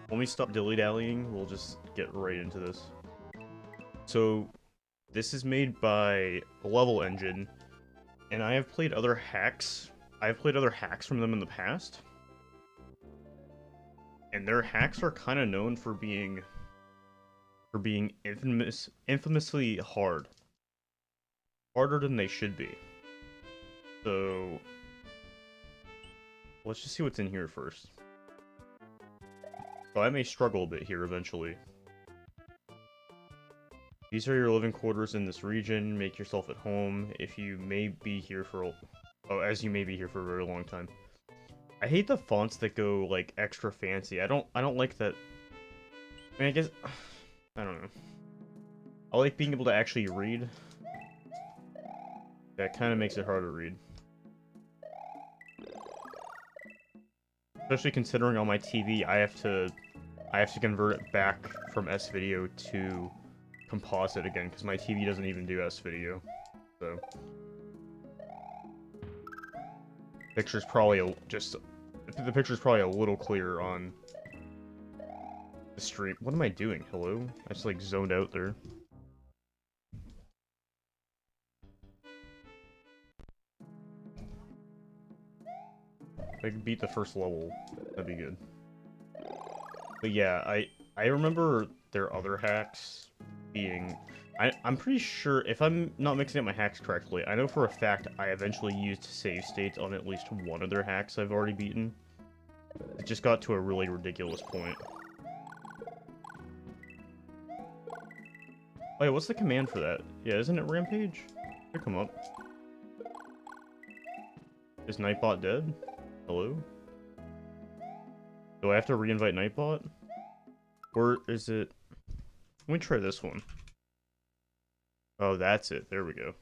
When we stop dilly-dallying, we'll just get right into this. So, this is made by a level engine, and I have played other hacks. I've played other hacks from them in the past, and their hacks are kind of known for being infamously hard, harder than they should be. So, let's just see what's in here first. So I may struggle a bit here eventually. These are your living quarters in this region. Make yourself at home if you may be here for as you may be here for a very long time. I hate the fonts that go like extra fancy. I don't like that. I mean, I guess I don't know. I like being able to actually read. That kind of makes it hard to read. Especially considering on my TV, I have to convert it back from S-Video to composite again, because my TV doesn't even do S-Video. So the picture's probably a little clearer on the stream. What am I doing? Hello? I just like zoned out there. If I could beat the first level, that'd be good. But yeah, I remember their other hacks being... I'm pretty sure, if I'm not mixing up my hacks correctly, I know for a fact I eventually used save states on at least one of their hacks I've already beaten. It just got to a really ridiculous point. Oh yeah, what's the command for that? Yeah, isn't it Rampage? Here, come up. Is Nightbot dead? Hello? Do I have to reinvite Nightbot? Or is it... Let me try this one. Oh, that's it. There we go.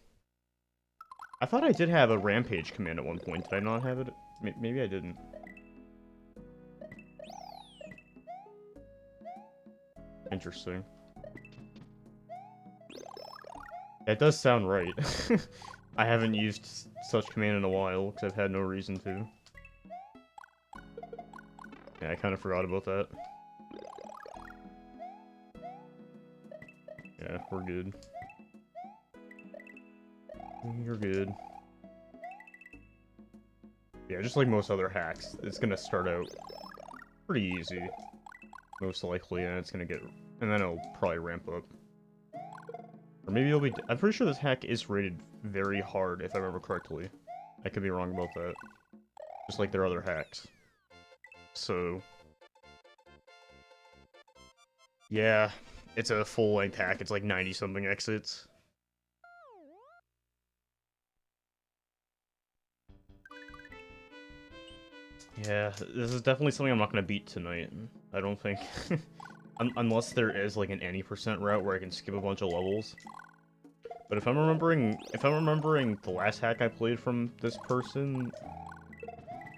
I thought I did have a Rampage command at one point. Did I not have it? Maybe I didn't. Interesting. That does sound right. I haven't used such command in a while, because I've had no reason to. Yeah, I kind of forgot about that. Yeah, we're good. You're good. Yeah, just like most other hacks, it's gonna start out pretty easy, most likely, and it's gonna get... and then it'll probably ramp up. Or maybe it'll be... I'm pretty sure this hack is rated very hard, if I remember correctly. I could be wrong about that. Just like their other hacks. So... yeah, it's a full-length hack. It's like 90-something exits. Yeah, this is definitely something I'm not gonna beat tonight. I don't think. Unless there is like an any % route where I can skip a bunch of levels. But if I'm remembering the last hack I played from this person,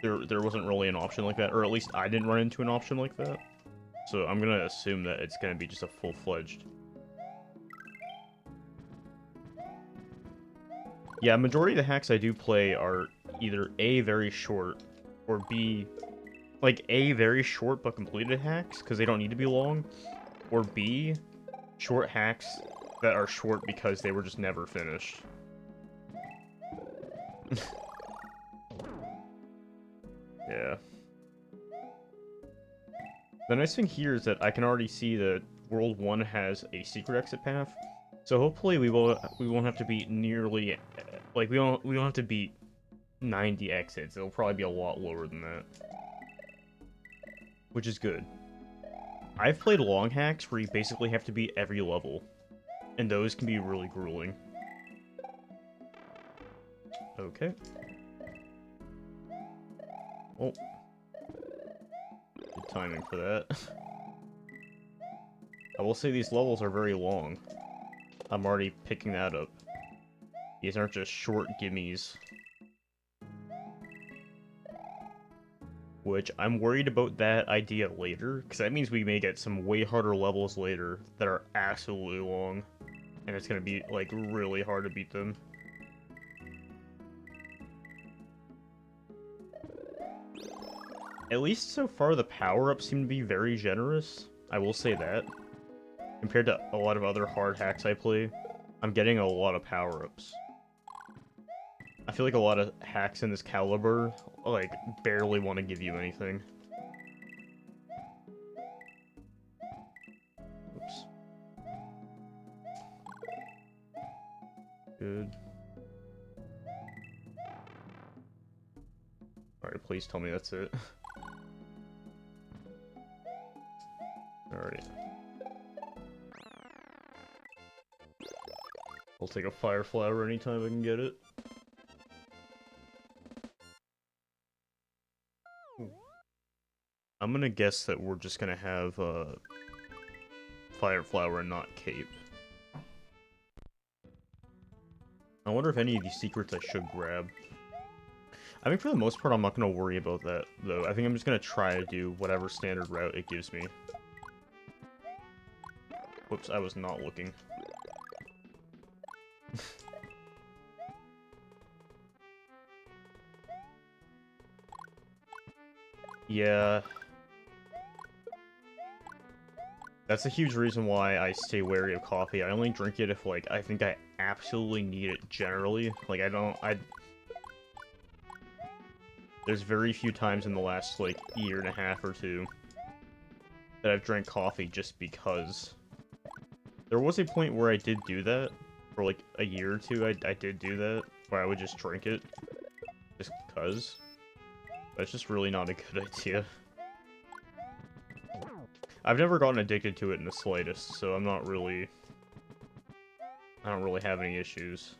there wasn't really an option like that, or at least I didn't run into an option like that. So I'm gonna assume that it's gonna be just a full-fledged. Yeah, majority of the hacks I do play are either A, very short, or B, like A, very short but completed hacks, because they don't need to be long, or B, short hacks that are short because they were just never finished. Yeah. The nice thing here is that I can already see that World 1 has a secret exit path, so hopefully we won't have to beat nearly, like we won't have to beat 90 exits. It'll probably be a lot lower than that, which is good. I've played long hacks where you basically have to beat every level, and those can be really grueling. Okay. Oh. Good timing for that. I will say these levels are very long. I'm already picking that up. These aren't just short gimmies. Which, I'm worried about that idea later, because that means we may get some way harder levels later that are absolutely long. And it's gonna be, like, really hard to beat them. At least so far, the power-ups seem to be very generous. I will say that. Compared to a lot of other hard hacks I play, I'm getting a lot of power-ups. I feel like a lot of hacks in this caliber, like, barely want to give you anything. Oops. Good. Alright, please tell me that's it. Alright. I'll take a fire flower anytime I can get it. I'm gonna guess that we're just gonna have fire flower and not cape. I wonder if any of these secrets I should grab. I think for the most part I'm not gonna worry about that though. I think I'm just gonna try to do whatever standard route it gives me. Whoops, I was not looking. Yeah. That's a huge reason why I stay wary of coffee. I only drink it if, like, I think I absolutely need it generally. Like, there's very few times in the last, like, year and a half or two that I've drank coffee just because. There was a point where I did do that. For, like, a year or two, I did do that. Where I would just drink it. Just because. But it's just really not a good idea. I've never gotten addicted to it in the slightest, so I don't really have any issues.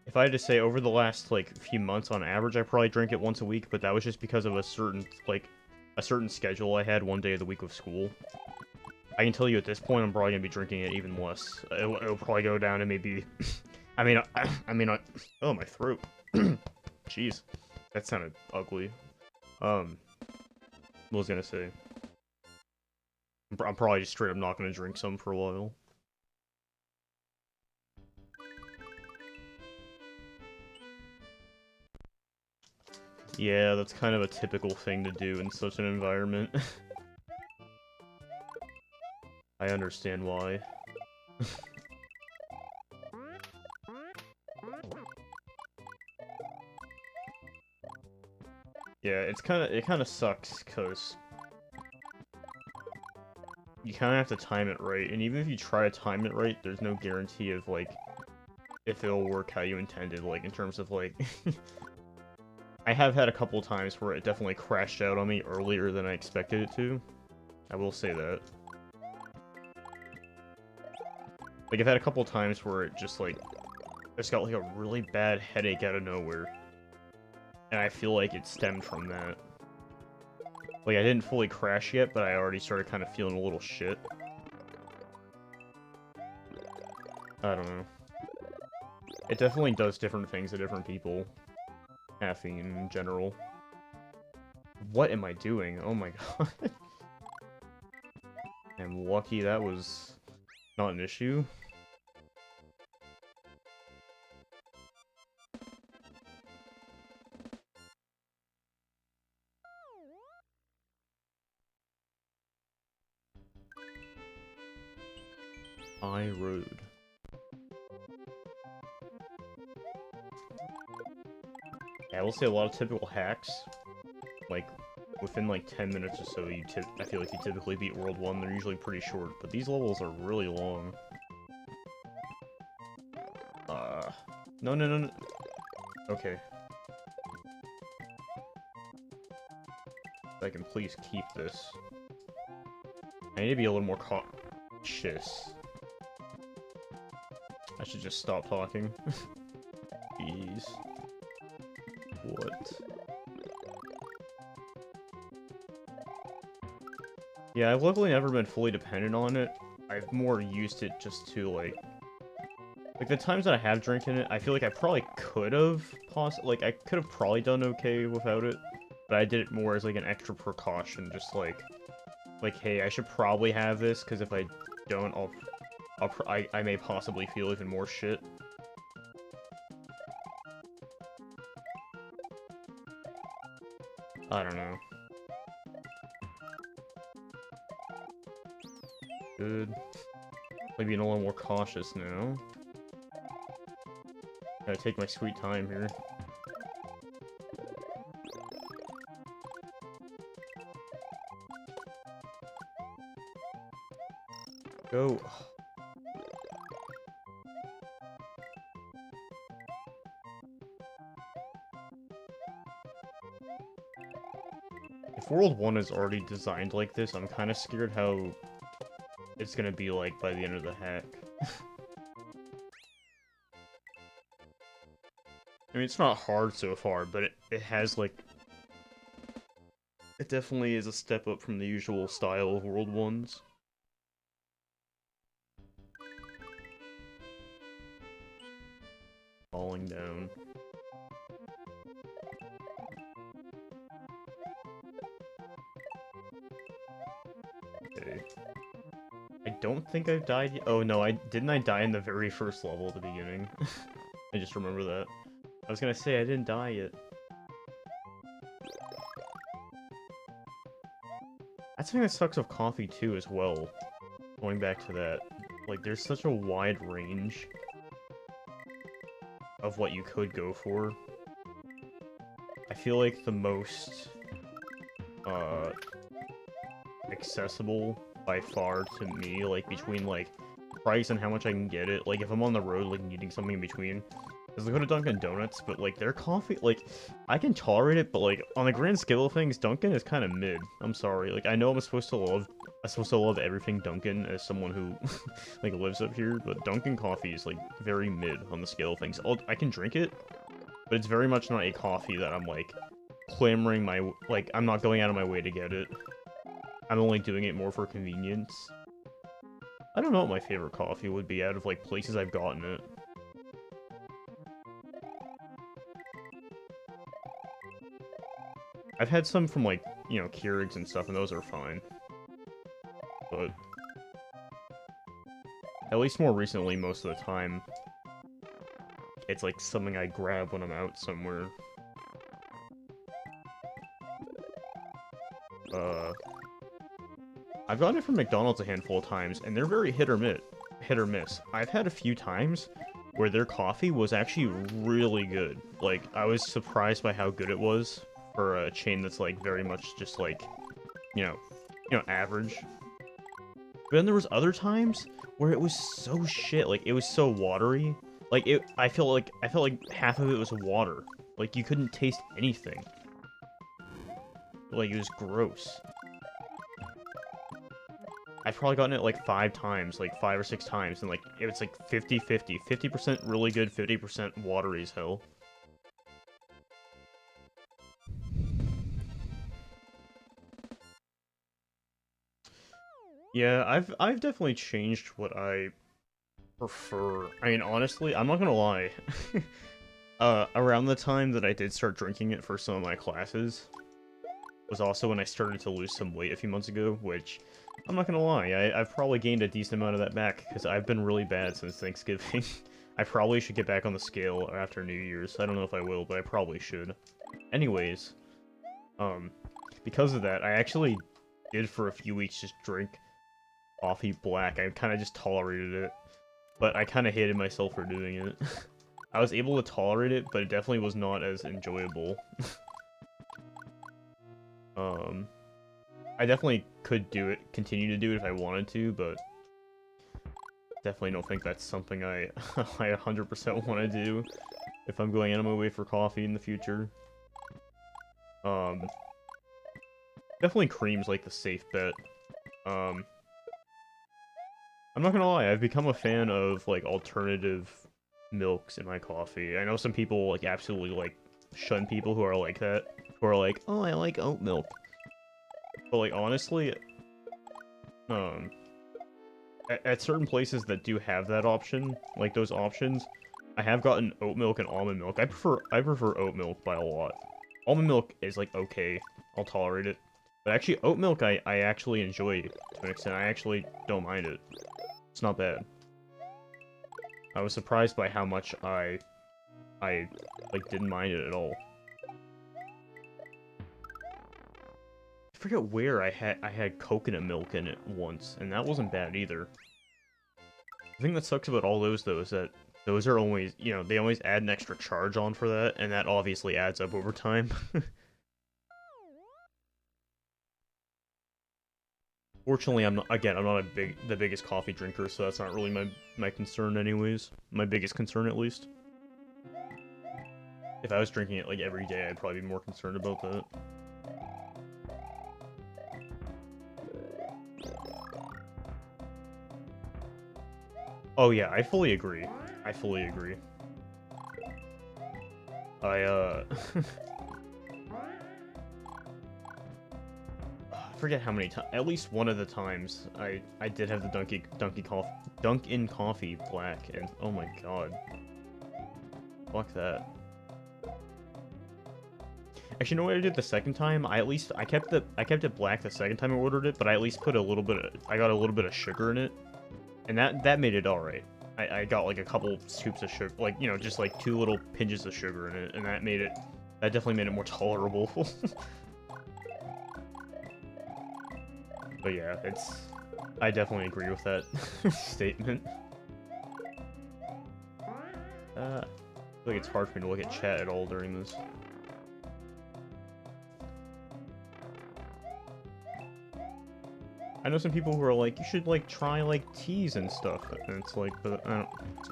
If I had to say, over the last, like, few months on average, I probably drink it once a week, but that was just because of a certain schedule I had one day of the week with school. I can tell you at this point, I'm probably gonna be drinking it even less. It'll probably go down to maybe... oh, my throat. Jeez. That sounded ugly. What was I gonna say? I'm probably just straight up not gonna drink some for a while. Yeah, that's kind of a typical thing to do in such an environment. I understand why. Yeah, it kind of sucks, because you kind of have to time it right, and even if you try to time it right, there's no guarantee of, like, if it'll work how you intended, like, in terms of, like... I have had a couple times where it definitely crashed out on me earlier than I expected it to. I will say that. Like, I've had a couple times where it just, like, I just got, like, a really bad headache out of nowhere. And I feel like it stemmed from that. Like, I didn't fully crash yet, but I already started kind of feeling a little shit. I don't know. It definitely does different things to different people. Caffeine in general. What am I doing? Oh my god. I'm lucky that was not an issue. Road. Yeah, I will say a lot of typical hacks, like, within like 10 minutes or so, I feel like you typically beat World 1. They're usually pretty short, but these levels are really long. No. Okay. If I can please keep this. I need to be a little more cautious. I should just stop talking. Jeez. What? Yeah, I've luckily never been fully dependent on it. I've more used it just to, like the times that I have drinking it, I feel like I probably could have I could have probably done okay without it, but I did it more as, like, an extra precaution, just like, hey, I should probably have this, because if I don't, I may possibly feel even more shit. I don't know. Good. Maybe being a little more cautious now. Gotta take my sweet time here. Go. If World 1 is already designed like this, I'm kind of scared how it's gonna be like by the end of the hack. I mean, it's not hard so far, but it has, like... It definitely is a step up from the usual style of World 1s. Falling down. Okay. I don't think I've died yet. Oh no, didn't I die in the very first level at the beginning? I just remember that. I was gonna say I didn't die yet. That's something that sucks with coffee too as well. Going back to that. Like, there's such a wide range of what you could go for. I feel like the most accessible by far to me, like between like price and how much I can get it, like if I'm on the road like needing something in between, is I go to Dunkin' Donuts, but like their coffee, like I can tolerate it, but like on the grand scale of things, Dunkin' is kind of mid. I'm sorry, like I know I'm supposed to love everything Dunkin' as someone who like lives up here, but Dunkin' coffee is like very mid on the scale of things. I can drink it, but it's very much not a coffee that I'm like clamoring I'm not going out of my way to get it. I'm only doing it more for convenience. I don't know what my favorite coffee would be out of like places I've gotten it. I've had some from like, you know, Keurig's and stuff, and those are fine. But at least more recently, most of the time, it's like something I grab when I'm out somewhere. I've gotten it from McDonald's a handful of times, and they're very hit or miss. I've had a few times where their coffee was actually really good. Like, I was surprised by how good it was for a chain that's like very much just like, you know, average. But then there was other times where it was so shit. Like, it was so watery. Like, I felt like half of it was water. Like, you couldn't taste anything. Like, it was gross. I've probably gotten it like 5 times, like 5 or 6 times, and like it's like 50-50. 50% really good, 50% watery as hell. Yeah, I've definitely changed what I prefer. I mean, honestly, I'm not gonna lie. Around the time that I did start drinking it for some of my classes was also when I started to lose some weight a few months ago, which, I'm not gonna lie, I've probably gained a decent amount of that back, because I've been really bad since Thanksgiving. I probably should get back on the scale after New Year's. I don't know if I will, but I probably should. Anyways, because of that, I actually did for a few weeks just drink coffee black. I kind of just tolerated it, but I kind of hated myself for doing it. I was able to tolerate it, but it definitely was not as enjoyable. I definitely could continue to do it if I wanted to, but definitely don't think that's something I 100% want to do if I'm going out of my way for coffee in the future. Definitely cream's like the safe bet. I'm not gonna lie, I've become a fan of like alternative milks in my coffee. I know some people like absolutely like shun people who are like that, who are like, oh, I like oat milk. But like honestly, at certain places that do have that option, like those options, I have gotten oat milk and almond milk. I prefer oat milk by a lot. Almond milk is like okay, I'll tolerate it. But actually oat milk I actually enjoy to an extent. I actually don't mind it. It's not bad. I was surprised by how much I like didn't mind it at all. forget where I had coconut milk in it once, and that wasn't bad either. The thing that sucks about all those, though, is that those are always, you know, they always add an extra charge on for that, and that obviously adds up over time. Fortunately, I'm not the biggest coffee drinker, so that's not really my concern anyways. My biggest concern, at least. If I was drinking it, like, every day, I'd probably be more concerned about that. Oh yeah, I fully agree. I fully agree. I forget how many times. At least one of the times I did have the Dunkin' Coffee black, and oh my god, fuck that. Actually, you know what I did the second time? I kept it black the second time I ordered it, but I at least put I got a little bit of sugar in it, and that made it all right. I got like a couple scoops of sugar, like, you know, just like 2 little pinches of sugar in it, and that definitely made it more tolerable. But yeah, I definitely agree with that statement. I feel like it's hard for me to look at chat at all during this. I know some people who are like, you should like try like teas and stuff, and it's like, but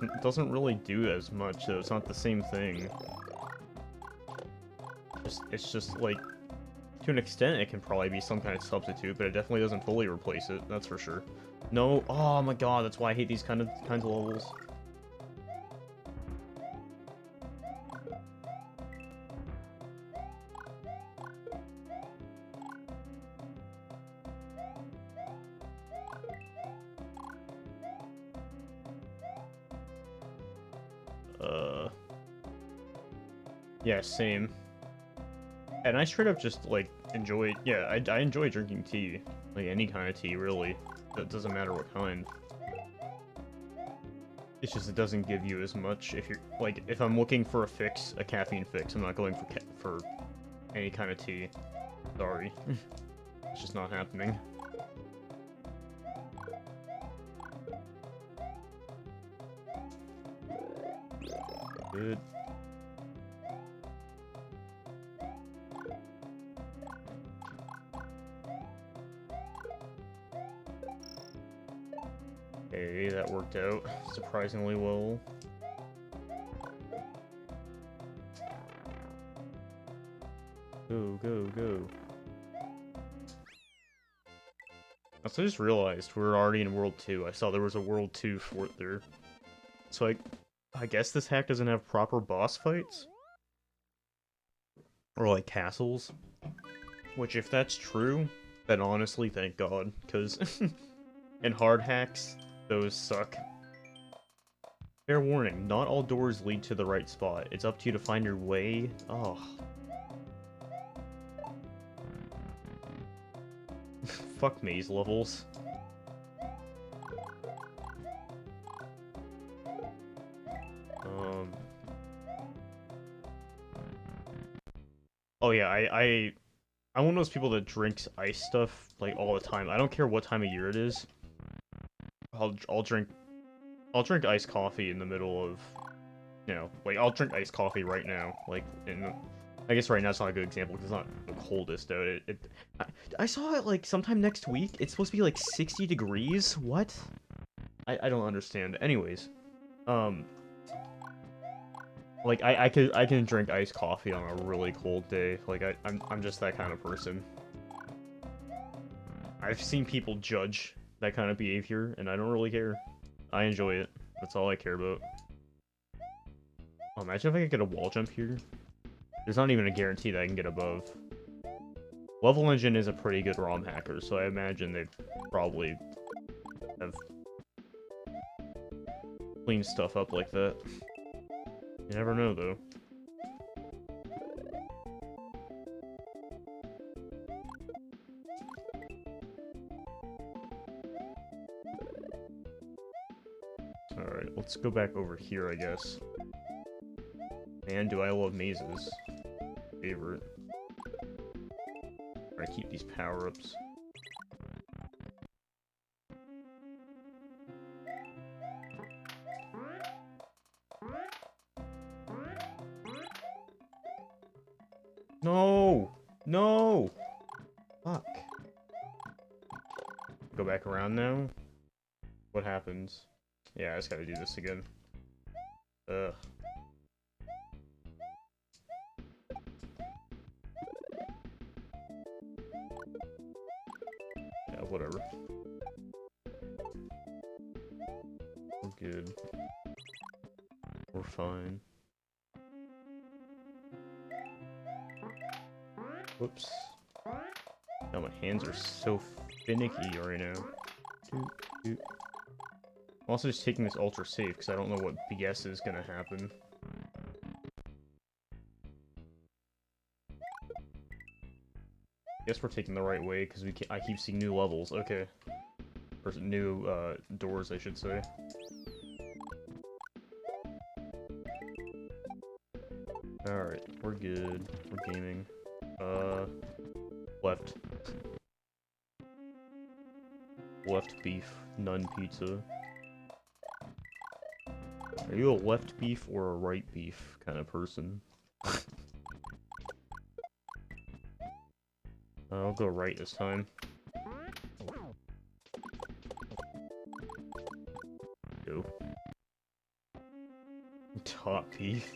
it doesn't really do as much, so it's not the same thing. It's just like, to an extent, it can probably be some kind of substitute, but it definitely doesn't fully replace it, that's for sure. No, oh my god, that's why I hate these kinds of levels. Yeah, same. And I straight up just, like, enjoy... Yeah, I enjoy drinking tea. Like, any kind of tea, really. It doesn't matter what kind. It's just it doesn't give you as much if you're... Like, if I'm looking for a caffeine fix, I'm not going for any kind of tea. Sorry. It's just not happening. Good. Okay, that worked out surprisingly well. Go, go, go. Also, I just realized we're already in World 2. I saw there was a World 2 fort there. So I guess this hack doesn't have proper boss fights? Or like castles? Which, if that's true, then honestly, thank God, because in hard hacks, those suck. Fair warning, not all doors lead to the right spot. It's up to you to find your way. Oh. Fuck maze levels. Oh yeah, I'm one of those people that drinks ice stuff like all the time. I don't care what time of year it is. I'll drink iced coffee in the middle of, you know, like I'll drink iced coffee right now. Like I guess right now it's not a good example because it's not the coldest out. I saw it like sometime next week. It's supposed to be like 60 degrees. What? I don't understand. Anyways, like I can drink iced coffee on a really cold day. Like I'm just that kind of person. I've seen people judge that kind of behavior, and I don't really care. I enjoy it. That's all I care about. Oh, imagine if I could get a wall jump here. There's not even a guarantee that I can get above. Level Engine is a pretty good ROM hacker, so I imagine they probably have cleaned stuff up like that. You never know, though. Alright, let's go back over here, I guess. Man, do I love mazes. Favorite. I keep these power-ups. No! No! Fuck. Go back around now? What happens? Yeah, I just gotta do this again. Ugh. Yeah, whatever. We're good. We're fine. Whoops. Now my hands are so finicky right now. I'm also just taking this ultra safe because I don't know what BS is gonna happen. Guess we're taking the right way because I keep seeing new levels. Okay. Or new doors, I should say. Alright, we're good. We're gaming. Left. Left beef, none pizza. Are you a left beef or a right beef kind of person? I'll go right this time. Go. Top beef.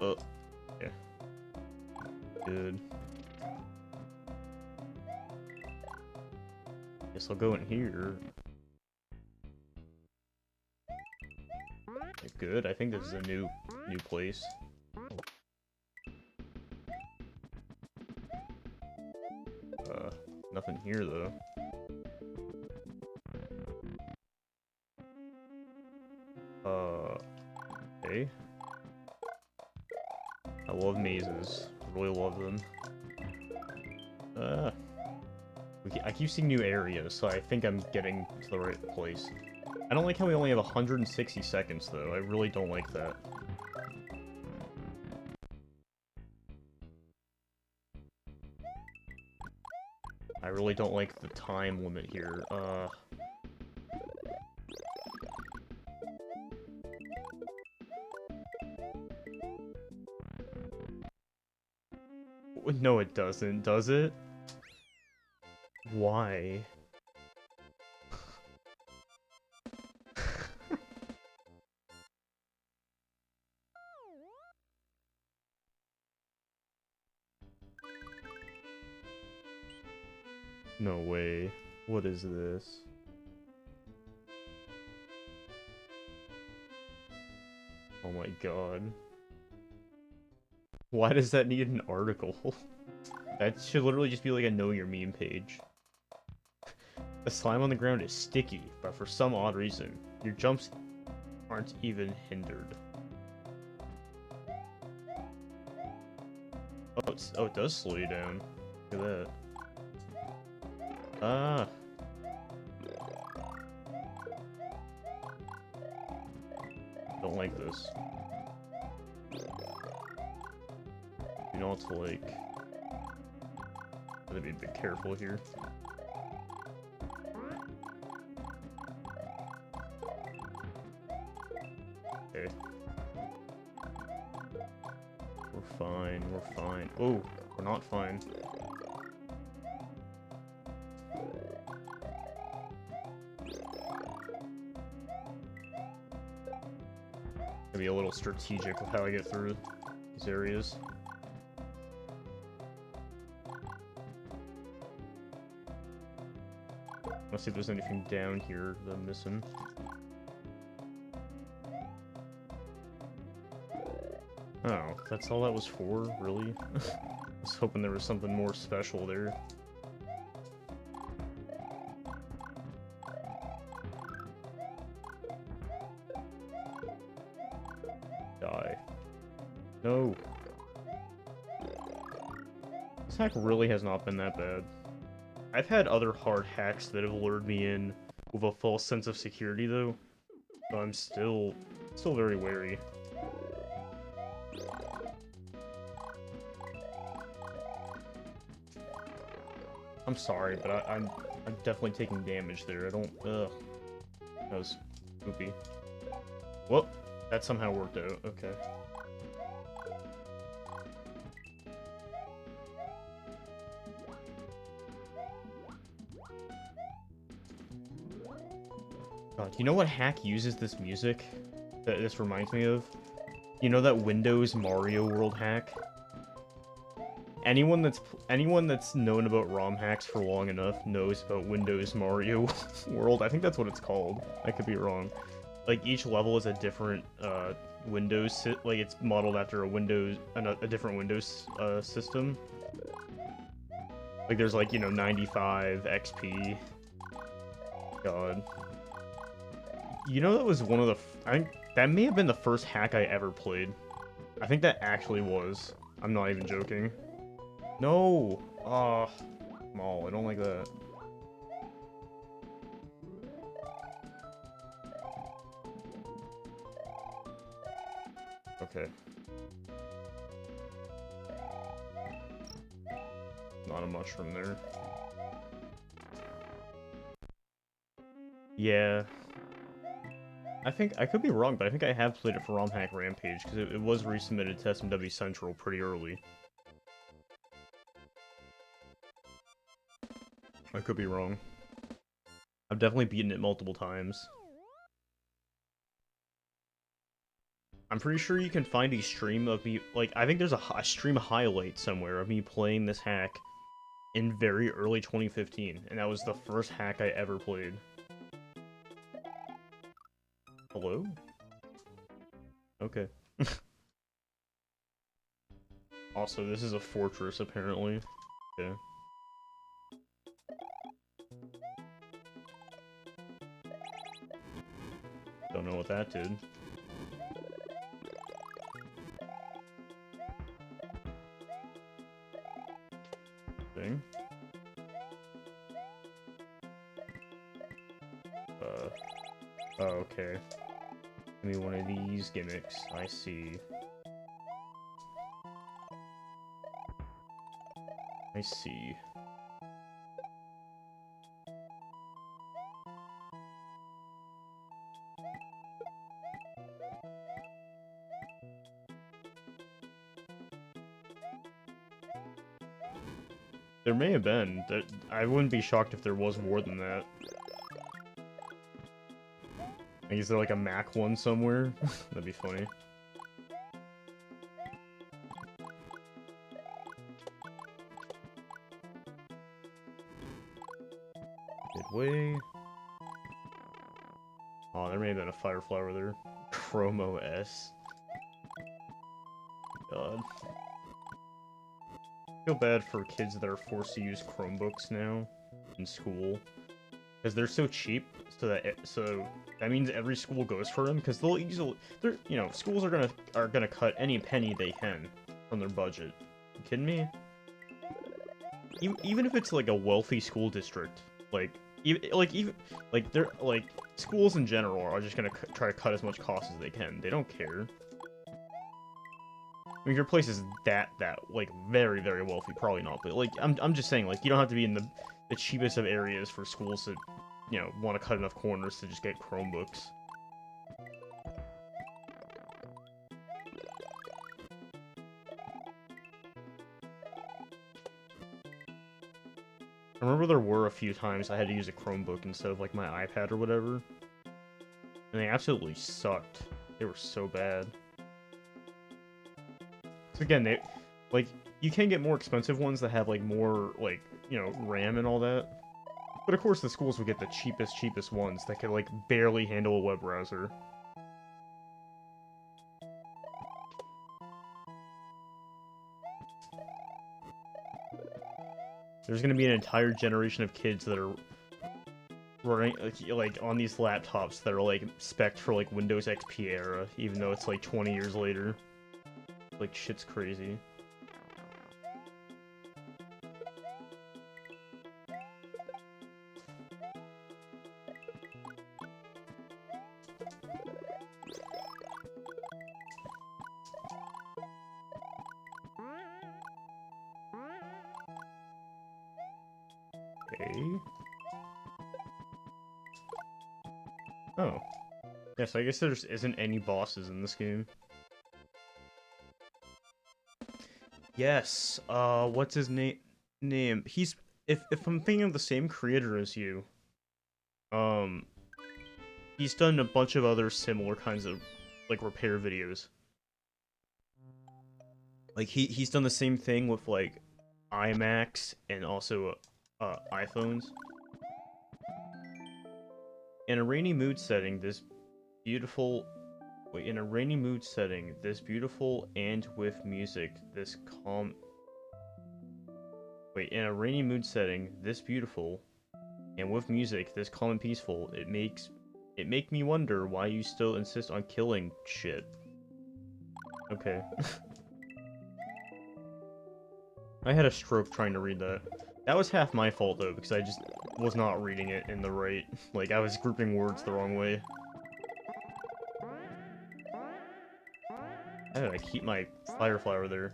Oh, yeah. Good. Guess I'll go in here. Good, I think this is a new place. Nothing here though. Okay. I love mazes. I really love them. I keep seeing new areas, so I think I'm getting to the right place. I don't like how we only have 160 seconds, though. I really don't like that. I really don't like the time limit here. No, it doesn't, does it? Why? No way. What is this? Oh my god. Why does that need an article? That should literally just be like a know your meme page. The slime on the ground is sticky, but for some odd reason, your jumps aren't even hindered. Oh, it does slow you down. Look at that. Ah. Don't like this. You know, it's like... Gotta be a bit careful here. Okay. We're fine, we're fine. Oh, we're not fine. Be a little strategic with how I get through these areas. Let's see if there's anything down here that I'm missing. Oh, that's all that was for? Really? I was hoping there was something more special there. Die. No. This hack really has not been that bad. I've had other hard hacks that have lured me in with a false sense of security, though. So I'm still very wary. I'm sorry, but I'm definitely taking damage there. I don't. Ugh. That was poopy. Well, that somehow worked out. Okay. God, you know what hack uses this music that this reminds me of? You know that Windows Mario World hack? Anyone that's known about ROM hacks for long enough knows about Windows Mario World. I think that's what it's called. I could be wrong. Like each level is a different Windows like it's modeled after a different Windows system. Like there's like, you know, 95 XP. God. You know that was one of the I think that may have been the first hack I ever played. I think that actually was. I'm not even joking. No! Ah, Maul, I don't like that. Okay. Not a mushroom there. Yeah. I think, I could be wrong, but I think I have played it for ROM Hack Rampage, because it was resubmitted to SMW Central pretty early. I could be wrong. I've definitely beaten it multiple times. I'm pretty sure you can find a stream of me, like, I think there's a stream highlight somewhere of me playing this hack in very early 2015, and that was the first hack I ever played. Hello? Okay. Also, this is a fortress, apparently. Yeah. Don't know what that did. Thing. Oh, okay. Give me one of these gimmicks. I see. I see. There may have been. I wouldn't be shocked if there was more than that. Like, is there like a Mac one somewhere? That'd be funny. Midway. Oh, there may have been a fire flower there. Chromo S. God. I feel bad for kids that are forced to use Chromebooks now in school, because they're so cheap. So that means every school goes for them, because they'll easily, you know, schools are gonna cut any penny they can from their budget. You kidding me? Even if it's like a wealthy school district, even they're like schools in general are just gonna try to cut as much cost as they can. They don't care. I mean, your place is that like very very wealthy, probably not, but like I'm just saying, like, you don't have to be in the cheapest of areas for schools to, you know, want to cut enough corners to just get Chromebooks. I remember there were a few times I had to use a Chromebook instead of like my iPad or whatever, and they absolutely sucked. They were so bad. So again, like, you can get more expensive ones that have like more, like, you know, RAM and all that. But of course the schools would get the cheapest ones that could like barely handle a web browser. There's gonna be an entire generation of kids that are running like on these laptops that are like spec'd for like Windows XP era, even though it's like 20 years later. Like, shit's crazy. Okay. Oh. Yes, I guess there isn't any bosses in this game. Yes, what's his name? He's, if I'm thinking of the same creator as you, he's done a bunch of other similar kinds of, like, repair videos. Like, he's done the same thing with, like, iMacs and also, iPhones. In a rainy mood setting, this beautiful... Wait, in a rainy mood setting, this beautiful and with music, this calm... Wait, in a rainy mood setting, this beautiful and with music, this calm and peaceful, it make me wonder why you still insist on killing shit. Okay. I had a stroke trying to read that. That was half my fault, though, because I just was not reading it in the right... Like, I was grouping words the wrong way. How did I keep my fire flower there?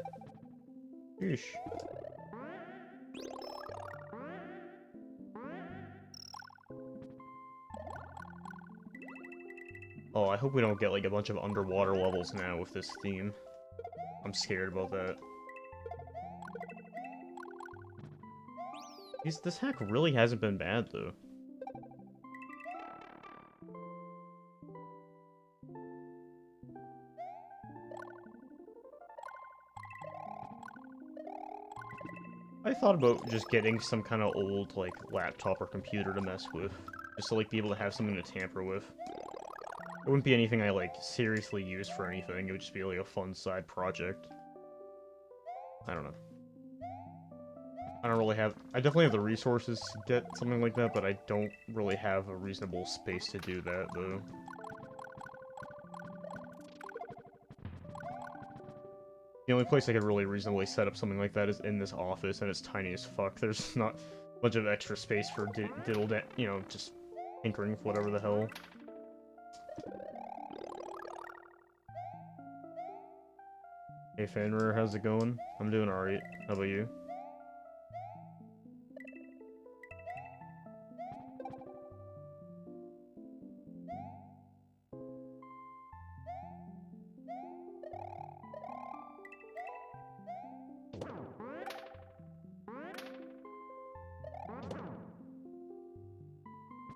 Yeesh. Oh, I hope we don't get, like, a bunch of underwater levels now with this theme. I'm scared about that. This hack really hasn't been bad, though. I thought about just getting some kind of old, like, laptop or computer to mess with. Just to, like, be able to have something to tamper with. It wouldn't be anything I, like, seriously use for anything. It would just be, like, a fun side project. I don't know. I don't really have... I definitely have the resources to get something like that, but I don't really have a reasonable space to do that, though. The only place I could really reasonably set up something like that is in this office, and it's tiny as fuck. There's not a bunch of extra space for you know, just tinkering with whatever the hell. Hey Fenrir, how's it going? I'm doing alright. How about you?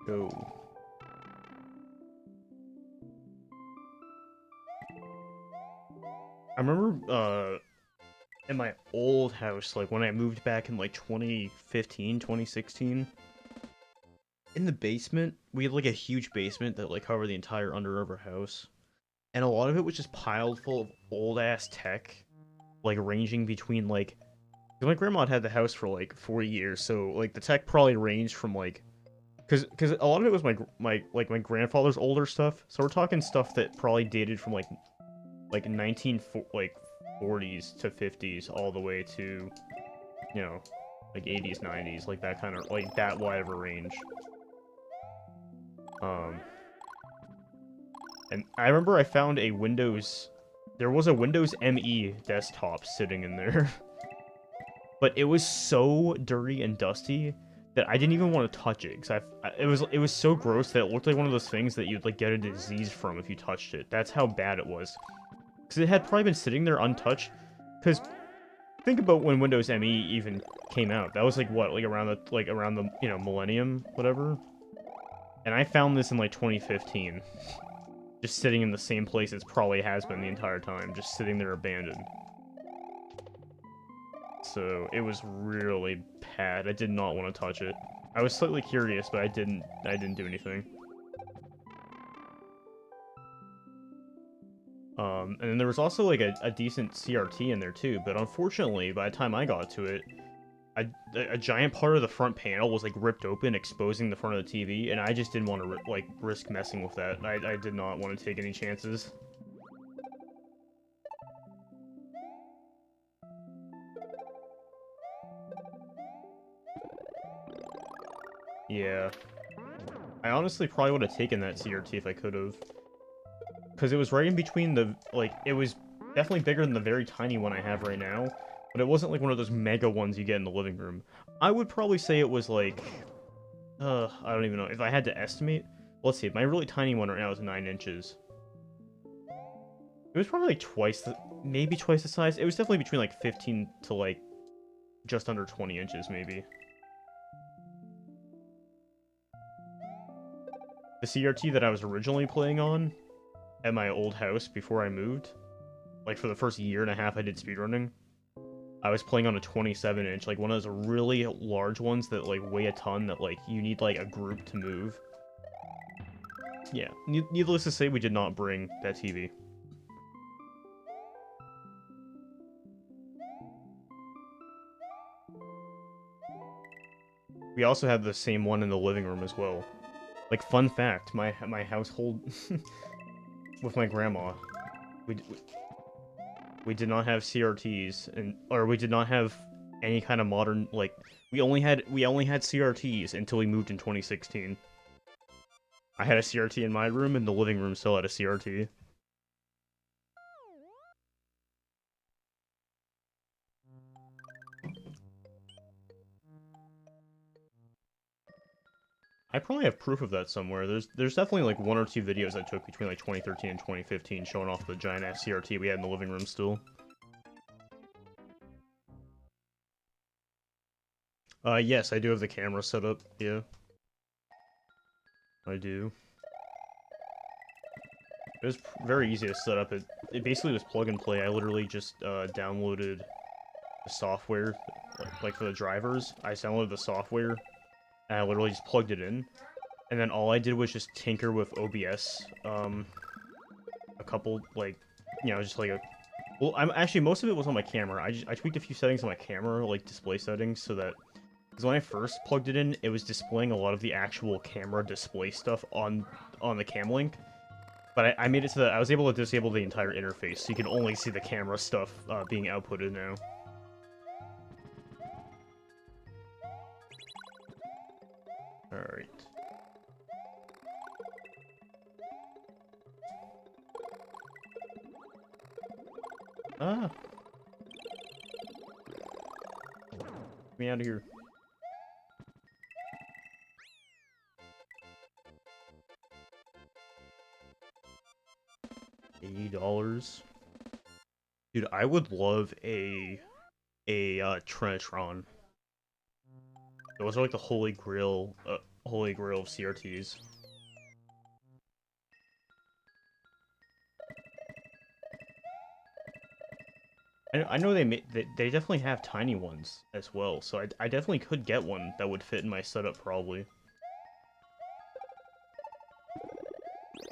Go. I remember, in my old house, like, when I moved back in, like, 2015, 2016, in the basement, we had, like, a huge basement that, like, covered the entire under-river house, and a lot of it was just piled full of old-ass tech, like, ranging between, like, my grandma had the house for, like, 40 years, so, like, the tech probably ranged from, like, because a lot of it was my grandfather's older stuff, so we're talking stuff that probably dated from, like 40s to 50s all the way to, you know, like 80s, 90s, like that kind of, like that wide of a range. And I remember I found there was a Windows ME desktop sitting in there. But it was so dirty and dusty that I didn't even want to touch it, because it was so gross that it looked like one of those things that you'd, like, get a disease from if you touched it. That's how bad it was. Because it had probably been sitting there untouched. Because think about when Windows ME even came out. That was, like, what, like around the you know, millennium, whatever. And I found this in, like, 2015, just sitting in the same place it probably has been the entire time, just sitting there abandoned. So it was really bad. I did not want to touch it. I was slightly curious, but I didn't do anything. And then there was also, like, a decent CRT in there, too, but unfortunately, by the time I got to it, a giant part of the front panel was, like, ripped open, exposing the front of the TV, and I just didn't want to, like, risk messing with that. I did not want to take any chances. Yeah. I honestly probably would have taken that CRT if I could have. Because it was right in between the, like, it was definitely bigger than the very tiny one I have right now. But it wasn't like one of those mega ones you get in the living room. I would probably say it was like, I don't even know. If I had to estimate, let's see, my really tiny one right now is 9 inches. It was probably like maybe twice the size. It was definitely between like 15 to like just under 20 inches, maybe. The CRT that I was originally playing on at my old house before I moved, like for the first year and a half I did speedrunning, I was playing on a 27-inch, like one of those really large ones that like weigh a ton that like you need like a group to move. Yeah, needless to say, we did not bring that TV. We also have the same one in the living room as well. Like, fun fact, my household with my grandma, we did not have CRTs, or we did not have any kind of modern, like, we only had CRTs until we moved in 2016. I had a CRT in my room, and the living room still had a CRT. I probably have proof of that somewhere. There's definitely like 1 or 2 videos I took between like 2013 and 2015 showing off the giant ass CRT we had in the living room still. Yes, I do have the camera set up, yeah. I do. It was very easy to set up. It basically was plug and play. I literally just downloaded the software, like for the drivers. I downloaded the software, and I literally just plugged it in. And then all I did was just tinker with OBS, a couple, like, you know, just like a... Well, actually, most of it was on my camera. I tweaked a few settings on my camera, like display settings, so that... Because when I first plugged it in, it was displaying a lot of the actual camera display stuff on the cam link. But I made it so that I was able to disable the entire interface, so you can only see the camera stuff being outputted now. Alright. Ah! Get me out of here. $80. Dude, I would love a Trinitron. Those are like the holy grail of CRTs. I know they definitely have tiny ones as well, so I definitely could get one that would fit in my setup probably.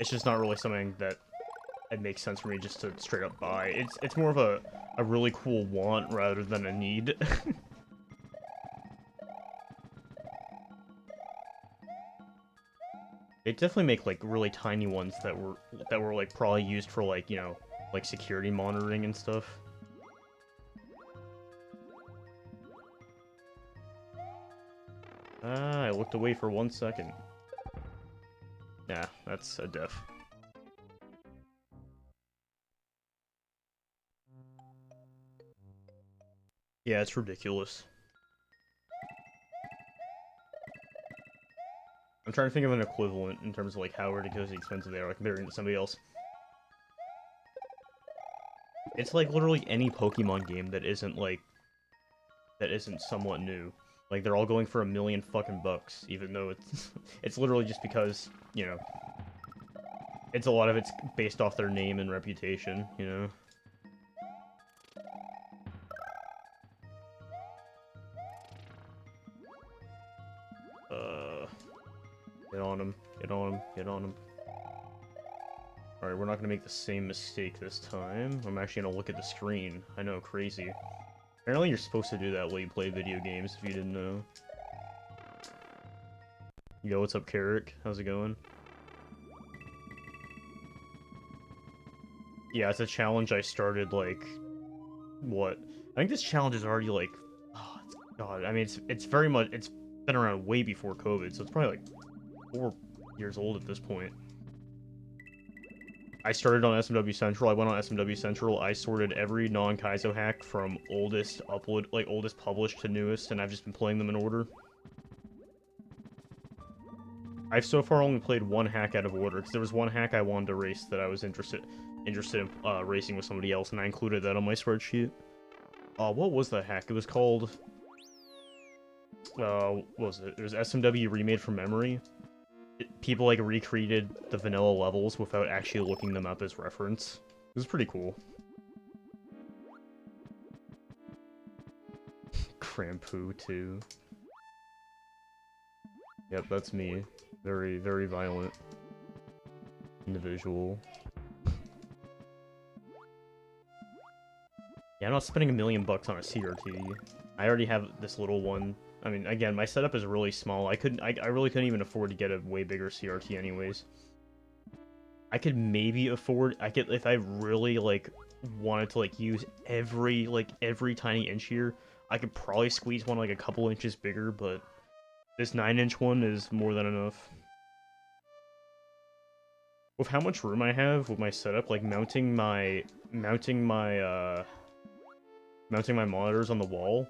It's just not really something that it makes sense for me just to straight up buy. It's more of a really cool want rather than a need. They definitely make like really tiny ones that were like probably used for like, you know, like security monitoring and stuff. Ah, I looked away for 1 second. Nah, that's a def. Yeah, it's ridiculous. I'm trying to think of an equivalent in terms of like how ridiculously expensive they are, like comparing to somebody else. It's like literally any Pokemon game that isn't somewhat new. Like they're all going for $1 million fucking bucks, even though it's literally just because, you know, it's a lot of it's based off their name and reputation, you know. Get on him, get on him, get on him. Alright, we're not gonna make the same mistake this time. I'm actually gonna look at the screen. I know, crazy. Apparently you're supposed to do that while you play video games, if you didn't know. Yo, what's up, Carrick? How's it going? Yeah, it's a challenge I started, like... What? I think this challenge is already, like... Oh, God, I mean, it's very much... It's been around way before COVID, so it's probably, like, 4 years old at this point. I started on SMW Central. I went on SMW Central. I sorted every non-Kaizo hack from oldest upload, like oldest published to newest, and I've just been playing them in order. I've so far only played one hack out of order, because there was one hack I wanted to race that I was interested in racing with somebody else, and I included that on my spreadsheet. What was that hack? It was called... what was it? It was SMW Remade from Memory. People, like, recreated the vanilla levels without actually looking them up as reference. It was pretty cool. Crampoo, too. Yep, that's me. Very, very violent individual. Yeah, I'm not spending $1 million bucks on a CRT. I already have this little one. I mean, again, my setup is really small. I really couldn't even afford to get a way bigger CRT anyways. I could maybe afford, if I really, like, wanted to, like, use every tiny inch here, I could probably squeeze one, like, a couple inches bigger, but this 9-inch one is more than enough. With how much room I have with my setup, like, mounting my monitors on the wall,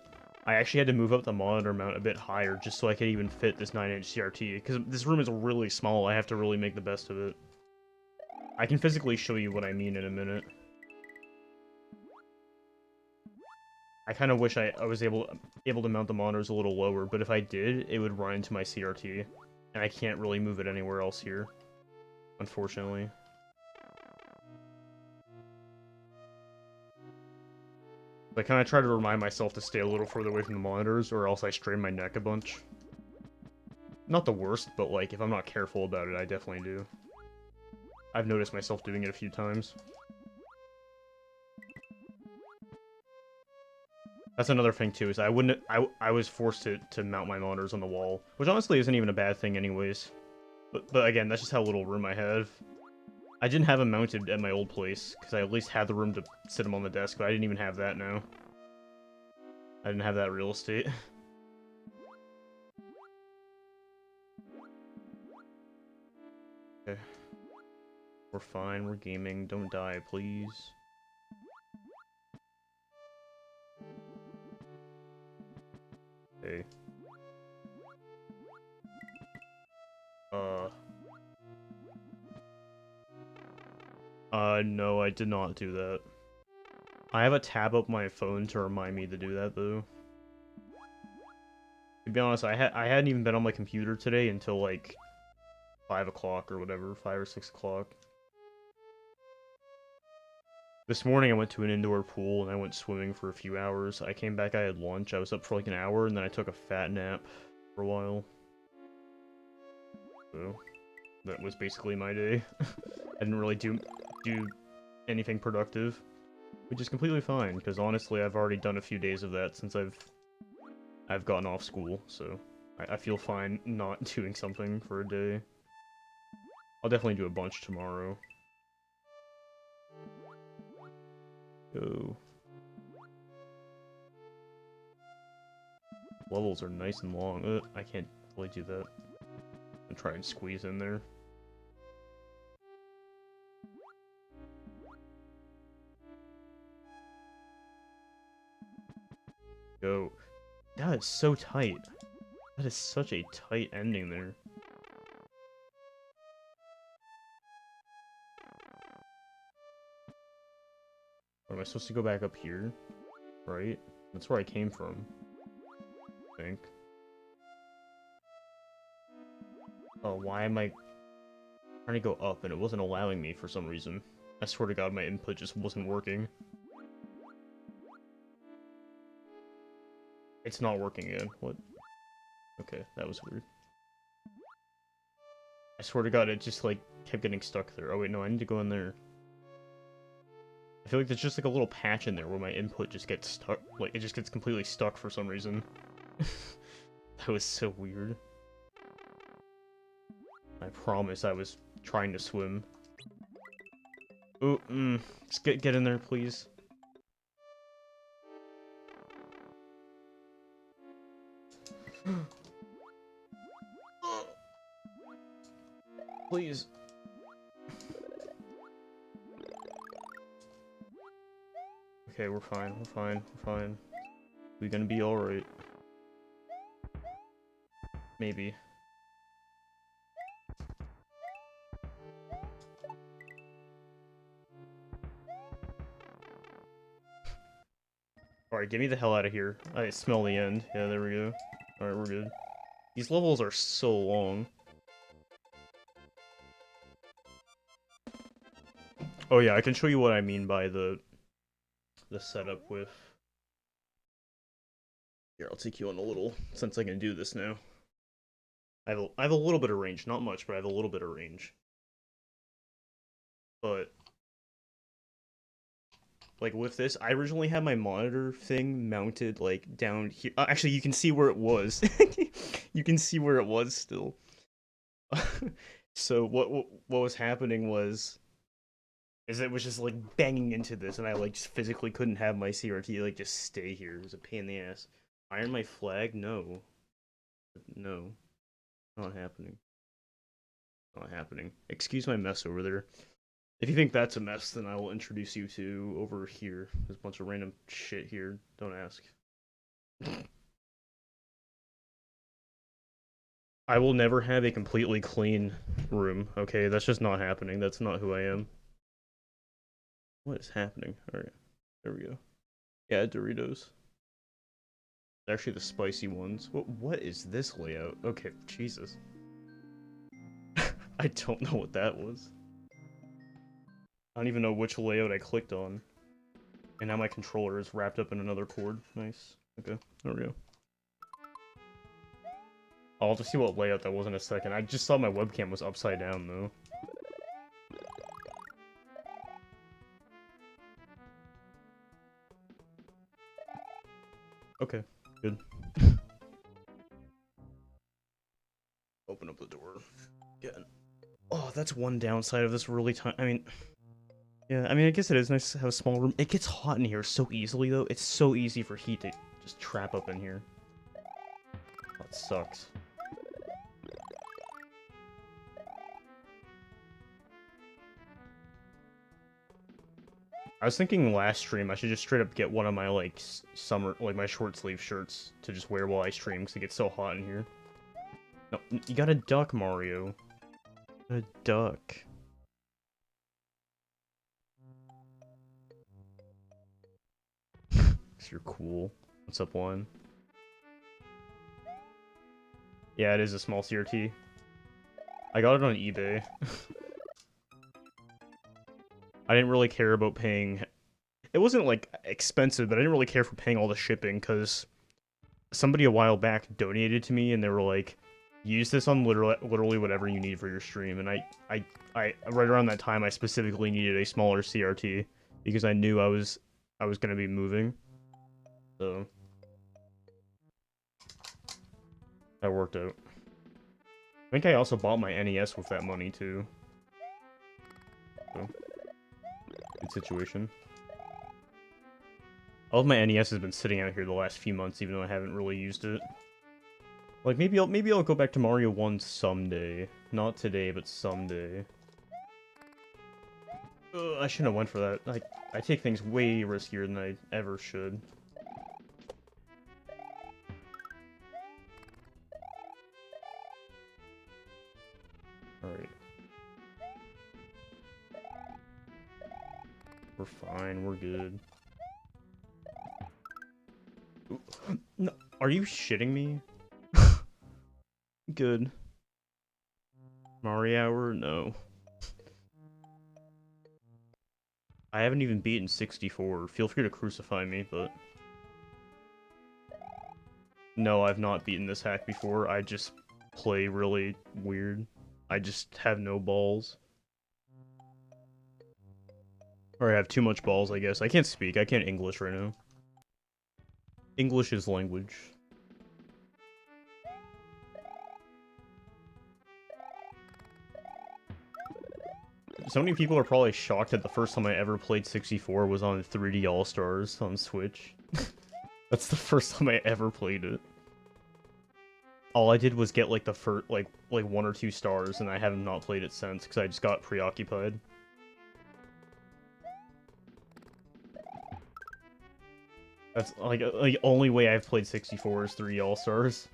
I actually had to move up the monitor mount a bit higher just so I could even fit this 9-inch CRT, because this room is really small. I have to really make the best of it. I can physically show you what I mean in a minute. I kind of wish I was able to mount the monitors a little lower, but if I did, it would run into my CRT, and I can't really move it anywhere else here, unfortunately. I kind of try to remind myself to stay a little further away from the monitors, or else I strain my neck a bunch. Not the worst, but, like, if I'm not careful about it, I definitely do. I've noticed myself doing it a few times. That's another thing, too, is I was forced to mount my monitors on the wall, which honestly isn't even a bad thing anyways. But again, that's just how little room I have. I didn't have them mounted at my old place, because I at least had the room to sit them on the desk, but I didn't even have that now. I didn't have that real estate. Okay. We're fine, we're gaming, don't die, please. Okay. No, I did not do that. I have a tab up my phone to remind me to do that, though. To be honest, I hadn't even been on my computer today until, like, 5 o'clock or whatever, 5 or 6 o'clock. This morning I went to an indoor pool and I went swimming for a few hours. I came back, I had lunch, I was up for like an hour, and then I took a fat nap for a while. So, that was basically my day. I didn't really do anything productive, which is completely fine, because honestly I've already done a few days of that since I've gotten off school, so I feel fine not doing something for a day. I'll definitely do a bunch tomorrow. Go. Levels are nice and long. I can't really do that. I'll try and squeeze in there. Go. That is so tight. That is such a tight ending there. Am I supposed to go back up here? Right? That's where I came from. I think. Oh, why am I trying to go up and it wasn't allowing me for some reason? I swear to God, my input just wasn't working. It's not working again. What? Okay, that was weird. I swear to God, it just, like, kept getting stuck there. Oh, wait, no, I need to go in there. I feel like there's just, like, a little patch in there where my input just gets stuck. Like, it just gets completely stuck for some reason. That was so weird. I promise I was trying to swim. Ooh, just get in there, please. Please. okay, we're fine, we're fine, we're fine. We're gonna be alright. Maybe. Alright, get me the hell out of here. I smell the end. Yeah, there we go. Alright, we're good. These levels are so long. Oh yeah, I can show you what I mean by the setup with... Here, I'll take you on a little, since I can do this now. I have a little bit of range, not much, but I have a little bit of range. But like with this, I originally had my monitor thing mounted like down here. Actually, you can see where it was. You can see where it was still. So what was happening was it was just like banging into this, and I like just physically couldn't have my CRT like just stay here. It was a pain in the ass. Iron my flag? No. No. Not happening. Not happening. Excuse my mess over there. If you think that's a mess, then I will introduce you to over here. There's a bunch of random shit here. Don't ask. I will never have a completely clean room, okay? That's just not happening. That's not who I am. What is happening? Alright. There we go. Yeah, Doritos. They're actually the spicy ones. What is this layout? Okay, Jesus. I don't know what that was. I don't even know which layout I clicked on. And now my controller is wrapped up in another cord. Nice. Okay, there we go. I'll have to see what layout that was in a second. I just saw my webcam was upside down, though. Okay, good. Open up the door. Yeah. Oh, that's one downside of this really tiny... I mean... Yeah, I mean, I guess it is nice to have a small room. It gets hot in here so easily, though. It's so easy for heat to just trap up in here. That sucks. I was thinking last stream I should just straight up get one of my, like, summer, like, my short sleeve shirts to just wear while I stream, because it gets so hot in here. No, you gotta duck, Mario. You gotta duck. You're cool. What's up, one? Yeah, it is a small CRT. I got it on eBay. I didn't really care about paying... It wasn't, like, expensive, but I didn't really care for paying all the shipping, because somebody a while back donated to me, and they were like, use this on literally whatever you need for your stream, and I right around that time, I specifically needed a smaller CRT, because I knew I was gonna be moving. So that worked out. I think I also bought my NES with that money too. So, good situation. All of my NES has been sitting out here the last few months, even though I haven't really used it. Like maybe I'll go back to Mario 1 someday. Not today, but someday. I shouldn't have went for that. I take things way riskier than I ever should. Alright. We're fine, we're good. Ooh. No, are you shitting me? Good. Mario Hour? No. I haven't even beaten 64. Feel free to crucify me, but... No, I've not beaten this hack before. I just play really weird. I just have no balls. Or I have too much balls, I guess. I can't speak. I can't English right now. English is language. So many people are probably shocked that the first time I ever played 64 was on 3D All-Stars on Switch. That's the first time I ever played it. All I did was get like the first like 1 or 2 stars, and I have not played it since because I just got preoccupied. That's like only way I've played 64 is 3 All-Stars.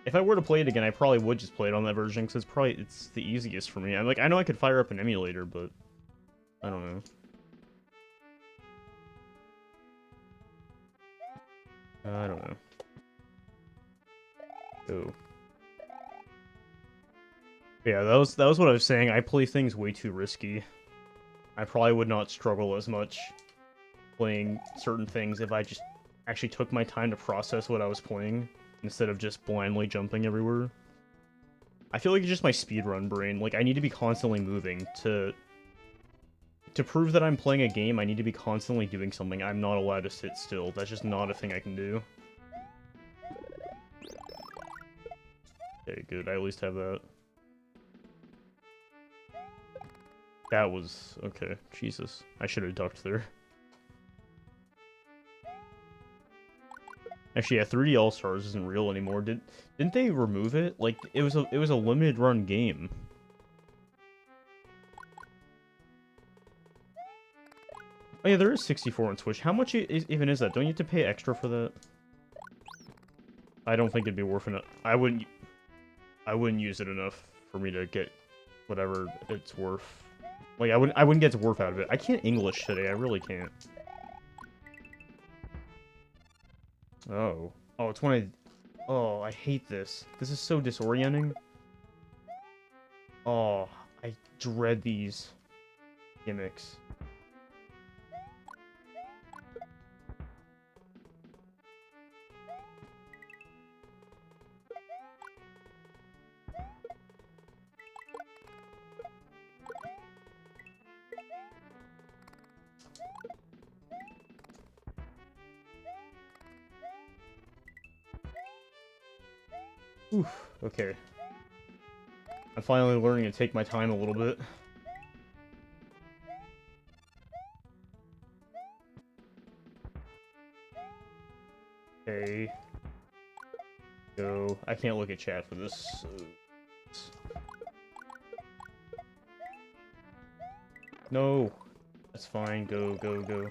If I were to play it again, I probably would just play it on that version because it's the easiest for me. I'm like, I know I could fire up an emulator, but I don't know. I don't know. Oh. Yeah, that was what I was saying. I play things way too risky. I probably would not struggle as much playing certain things if I just actually took my time to process what I was playing instead of just blindly jumping everywhere. I feel like it's just my speedrun brain. Like, I need to be constantly moving to prove that I'm playing a game. I need to be constantly doing something. I'm not allowed to sit still. That's just not a thing I can do. Okay, good. I at least have that. That was... okay. Jesus. I should have ducked there. Actually, yeah, 3D All-Stars isn't real anymore. Didn't they remove it? Like, it was a limited run game. Oh yeah, there is 64 on Switch. How much even is that? Don't you have to pay extra for that? I don't think it'd be worth it. I wouldn't use it enough for me to get whatever it's worth. Like, I wouldn't get the worth out of it. I can't English today. I really can't. Oh. Oh, it's when I... oh, I hate this. This is so disorienting. Oh, I dread these gimmicks. Oof, okay. I'm finally learning to take my time a little bit. Okay. Go. I can't look at chat for this. So... no. That's fine. Go, go, go.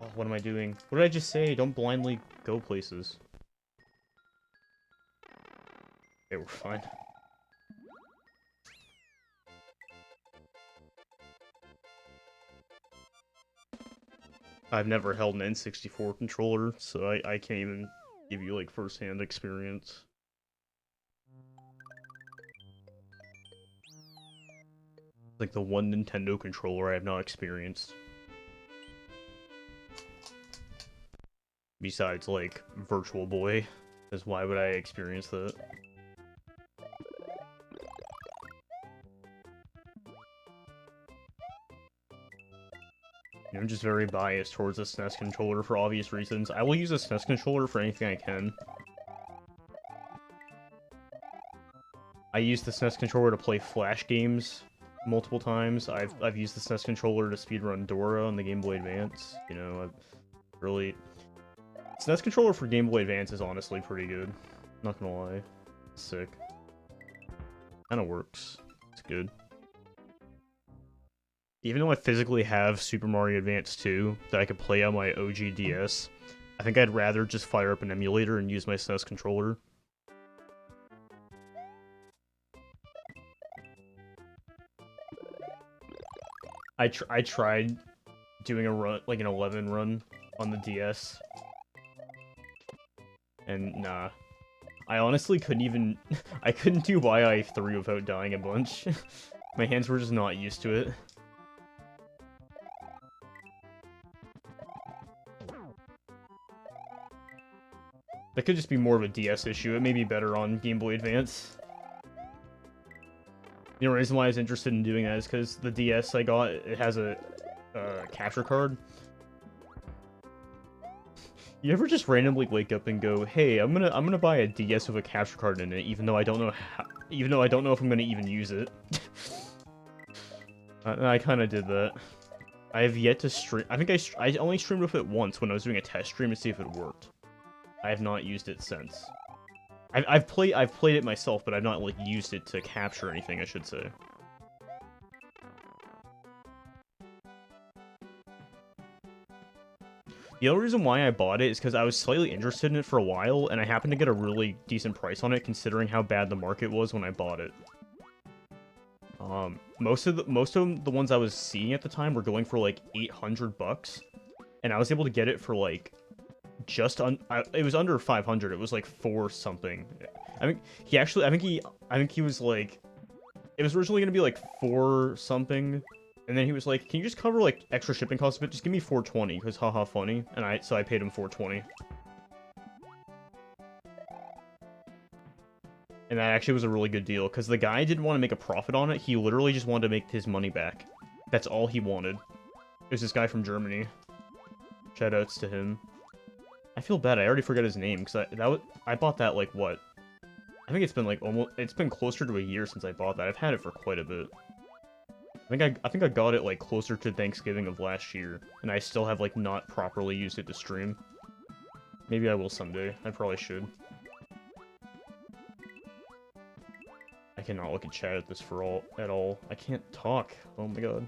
Oh, what am I doing? What did I just say? Don't blindly go places. Okay, we're fine. I've never held an N64 controller, so I can't even give you, like, first-hand experience. Like, the one Nintendo controller I have not experienced. Besides, like, Virtual Boy. Because why would I experience that? I'm just very biased towards the SNES controller for obvious reasons. I will use a SNES controller for anything I can. I used the SNES controller to play Flash games multiple times. I've used the SNES controller to speedrun Dora on the Game Boy Advance. You know, really... SNES controller for Game Boy Advance is honestly pretty good. Not gonna lie. It's sick. Kinda works. It's good. Even though I physically have Super Mario Advance 2 that I could play on my OG DS, I think I'd rather just fire up an emulator and use my SNES controller. I tried doing a run, like an 11 run on the DS. And nah. I honestly couldn't even... I couldn't do YI3 without dying a bunch. My hands were just not used to it. That could just be more of a DS issue. It may be better on Game Boy Advance. The only reason why I was interested in doing that is because the DS I got, it has a capture card. You ever just randomly wake up and go, "Hey, I'm gonna buy a DS with a capture card in it," even though I don't know if I'm gonna even use it. I kind of did that. I have yet to stream. I think I only streamed with it once when I was doing a test stream to see if it worked. I have not used it since. I've played it myself, but I've not like used it to capture anything, I should say. The only reason why I bought it is because I was slightly interested in it for a while, and I happened to get a really decent price on it considering how bad the market was when I bought it. Most of the ones I was seeing at the time were going for like $800, and I was able to get it for like it was under 500. It was like 4 something. I think he was like, it was originally gonna be like 4 something. And then he was like, "Can you just cover like extra shipping costs of it? Just give me 420, because haha funny." And so I paid him 420. And that actually was a really good deal, because the guy didn't want to make a profit on it. He literally just wanted to make his money back. That's all he wanted. It was this guy from Germany. Shoutouts to him. I feel bad. I already forgot his name, because I bought that like what? I think it's been like it's been closer to a year since I bought that. I've had it for quite a bit. I think I got it like closer to Thanksgiving of last year, and I still have like not properly used it to stream. Maybe I will someday. I probably should. I cannot look at chat at this at all. I can't talk. Oh my god.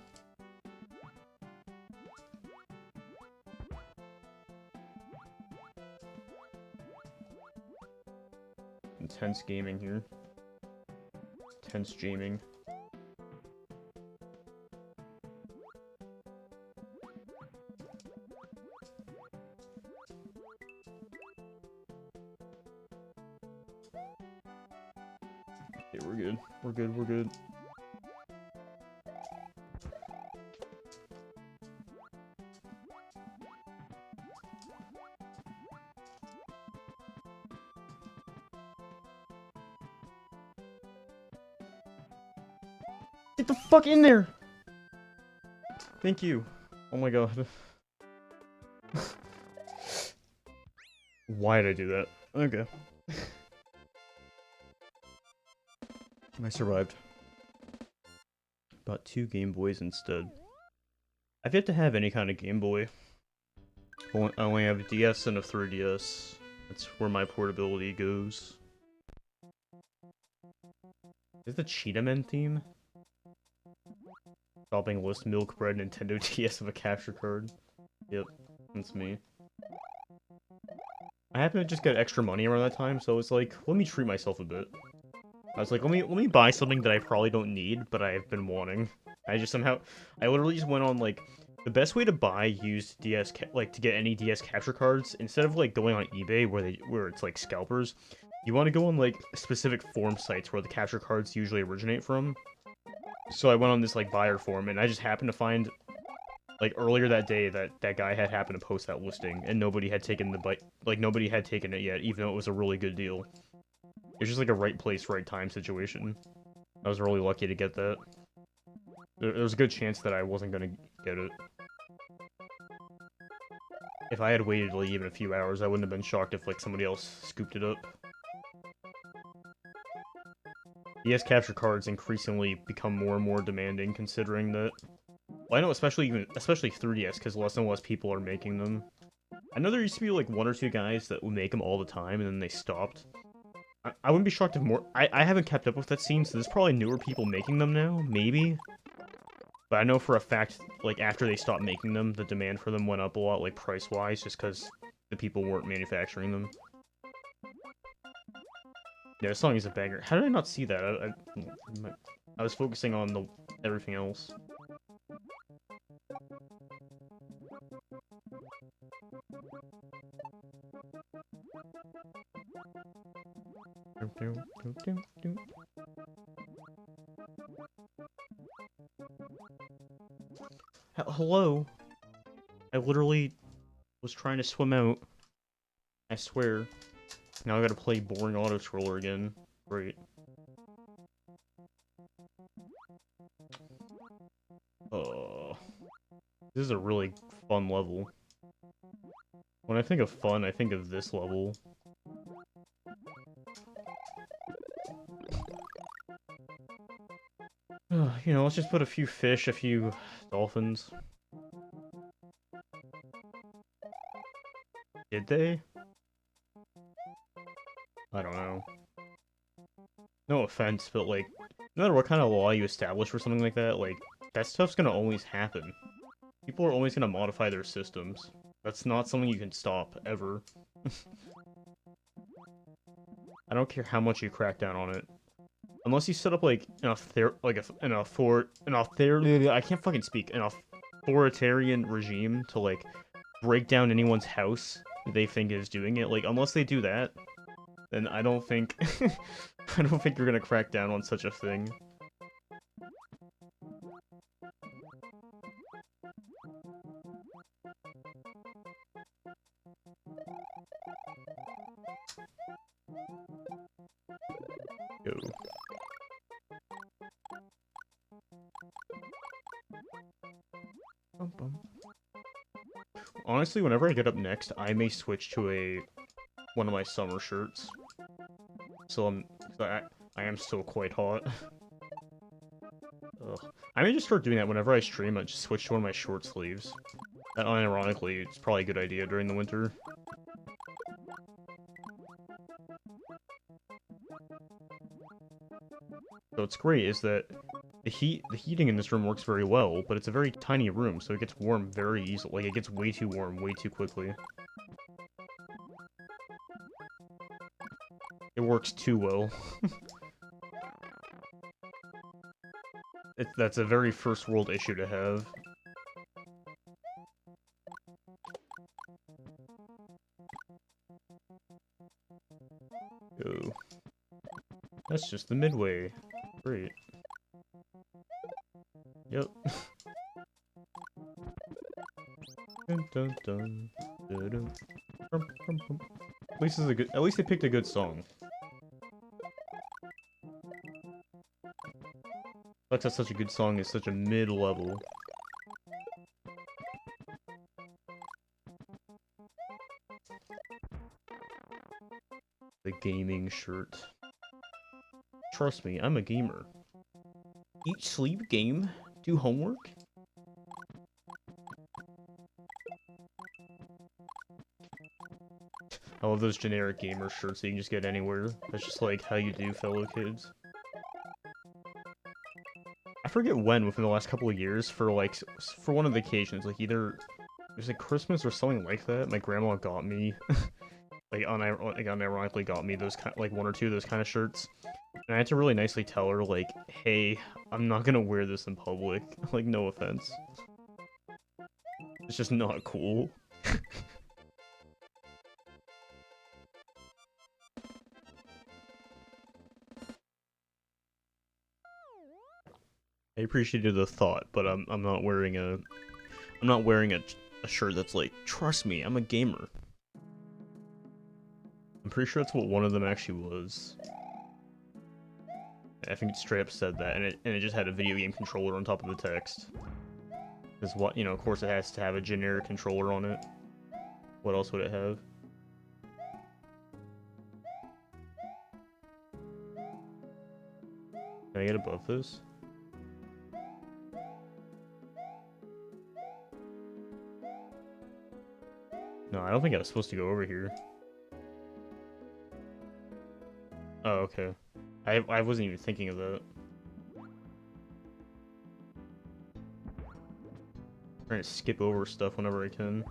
Intense gaming here. Intense gaming. Okay, we're good. We're good, we're good. Get the fuck in there! Thank you. Oh my god. Why did I do that? Okay. I survived. Bought 2 Game Boys instead. I've yet to have any kind of Game Boy. I only have a DS and a 3DS. That's where my portability goes. Is the Cheetah Men theme? Shopping list, milk bread, Nintendo DS of a capture card. Yep, that's me. I happened to just get extra money around that time, so I was like, let me treat myself a bit. I was like, let me buy something that I probably don't need, but I've been wanting. I literally just went on, like, the best way to buy used DS, to get any DS capture cards, instead of, like, going on eBay where it's, like, scalpers, you want to go on, like, specific forum sites where the capture cards usually originate from. So I went on this, like, buyer forum, and I just happened to find, like, earlier that day that guy had happened to post that listing, and nobody had taken nobody had taken it yet, even though it was a really good deal. It was just like a right place, right time situation. I was really lucky to get that. There was a good chance that I wasn't gonna get it. If I had waited like even a few hours, I wouldn't have been shocked if like somebody else scooped it up. DS capture cards increasingly become more and more demanding, considering that. Well, I know especially 3DS, because less and less people are making them. I know there used to be like 1 or 2 guys that would make them all the time, and then they stopped. I wouldn't be shocked if more... I haven't kept up with that scene, so there's probably newer people making them now, maybe? But I know for a fact, like, after they stopped making them, the demand for them went up a lot, like, price-wise, just because the people weren't manufacturing them. Yeah, this song is a banger. How did I not see that? I was focusing on everything else. Hello? I literally was trying to swim out. I swear. Now I gotta play boring auto-scroller again. Great. This is a really fun level. When I think of fun, I think of this level. You know, let's just put a few fish, a few dolphins. Did they? I don't know. No offense, but like, no matter what kind of law you establish for something like that stuff's gonna always happen. People are always gonna modify their systems. That's not something you can stop, ever. I don't care how much you crack down on it. Unless you set up, like, I can't fucking speak, an authoritarian regime to, like, break down anyone's house they think is doing it. Like, unless they do that, then I don't think, I don't think you're gonna crack down on such a thing. Go. Bum, bum. Honestly, whenever I get up next, I may switch to one of my summer shirts. So I am still quite hot. Ugh. I may just start doing that whenever I stream. I just switch to one of my short sleeves. That, unironically, it's probably a good idea during the winter. So what's great is that the heating in this room works very well, but it's a very tiny room, so it gets warm very easily. Like, it gets way too warm way too quickly. It works too well. That's a very first world issue to have. Go. That's just the midway. Great. Yep. Dun, dun, dun. Dun, dun. At least it's a good. At least they picked a good song. That's such a good song is such a mid-level. The gaming shirt. Trust me, I'm a gamer. Eat, sleep, game, do homework. I love those generic gamer shirts that you can just get anywhere. That's just like how you do, fellow kids. I forget when within the last couple of years for one of the occasions, like either it was like Christmas or something like that. My grandma got me, unironically got me those like one or two of those kind of shirts, and I had to really nicely tell her like, hey, I'm not gonna wear this in public. Like, no offense, it's just not cool. I appreciated the thought, but I'm not wearing a shirt that's like, trust me, I'm a gamer. I'm pretty sure that's what one of them actually was. I think it straight up said that, and it just had a video game controller on top of the text. Because what, of course it has to have a generic controller on it. What else would it have? Can I get above this? No, I don't think I was supposed to go over here. Oh, okay. I wasn't even thinking of that. I'm trying to skip over stuff whenever I can.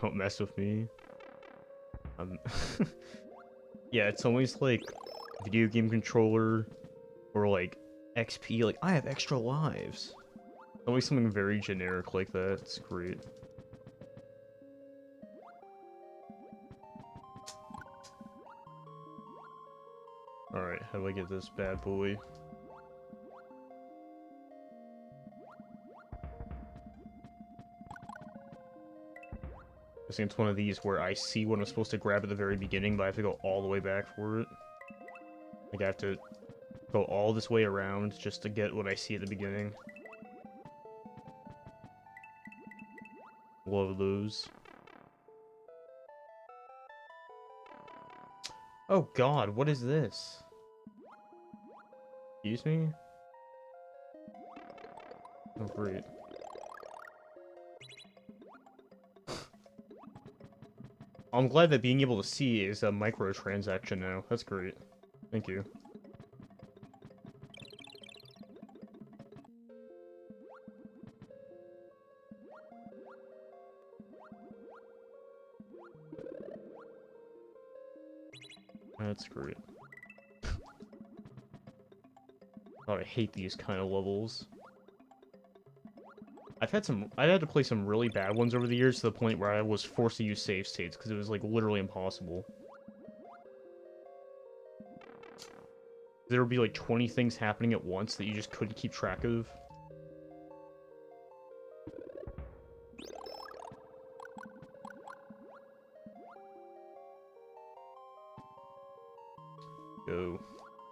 Don't mess with me. Yeah, it's always like video game controller or like XP, like I have extra lives. Always something very generic like that. It's great. Alright, how do I get this bad boy? I think it's one of these where I see what I'm supposed to grab at the very beginning, but I have to go all the way back for it. Like, I have to go all this way around just to get what I see at the beginning. Love those. Oh god, what is this? Excuse me? Oh, great. I'm glad that being able to see is a microtransaction now. That's great. Thank you. That's great. Oh, I hate these kind of levels. I've had to play some really bad ones over the years to the point where I was forced to use save states because it was like literally impossible. There would be like 20 things happening at once that you just couldn't keep track of. Go.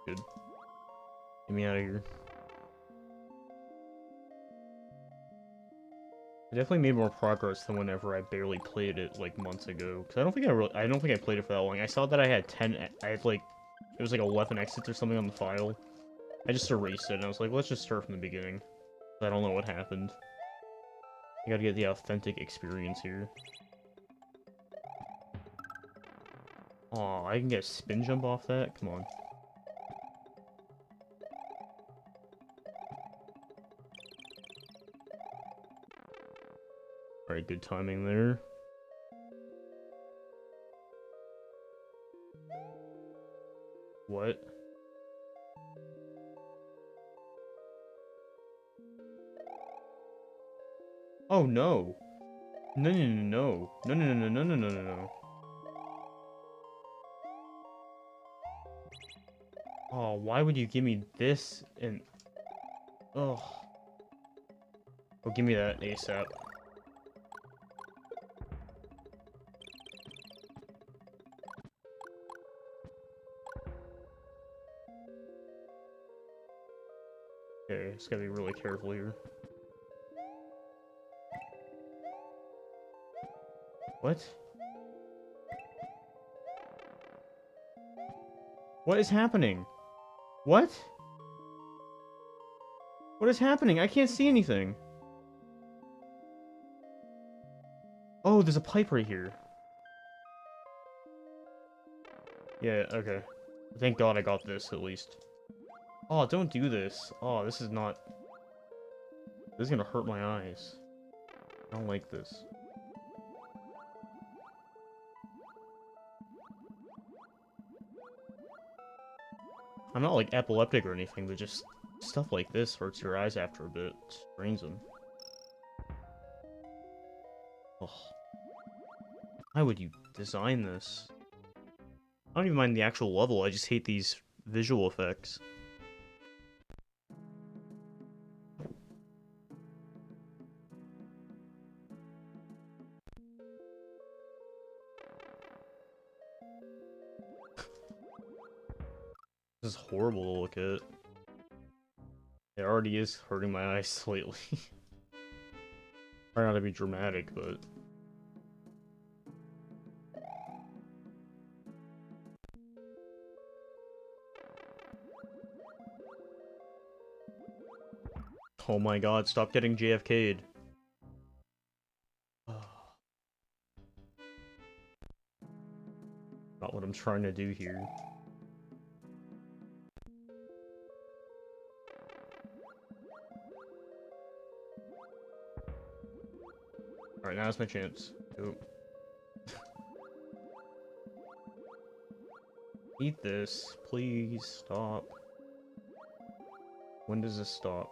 Good. Get me out of here. I definitely made more progress than whenever I barely played it like months ago. Cause I don't think I played it for that long. I saw that I had like, it was like 11 exits or something on the file. I just erased it and I was like, let's just start from the beginning. I don't know what happened. I gotta get the authentic experience here. Aw, I can get a spin jump off that? Come on. Alright, good timing there. What? Oh no! No no no no no no no no no no no no. Oh, why would you give me this and oh. Oh, give me that ASAP. Okay, just gotta be really careful here. What? What is happening? What? What is happening? I can't see anything. Oh, there's a pipe right here. Yeah, okay. Thank God I got this, at least. Oh, don't do this. Oh, this is not... This is gonna hurt my eyes. I don't like this. I'm not, like, epileptic or anything, but just stuff like this hurts your eyes after a bit. Strains them. Oh. Why would you design this? I don't even mind the actual level, I just hate these visual effects. This is horrible to look at. It already is hurting my eyes slightly. Try not to be dramatic, but... Oh my god, stop getting JFK'd. Not what I'm trying to do here. Alright, now's my chance. Go. Eat this. Please, stop. When does this stop?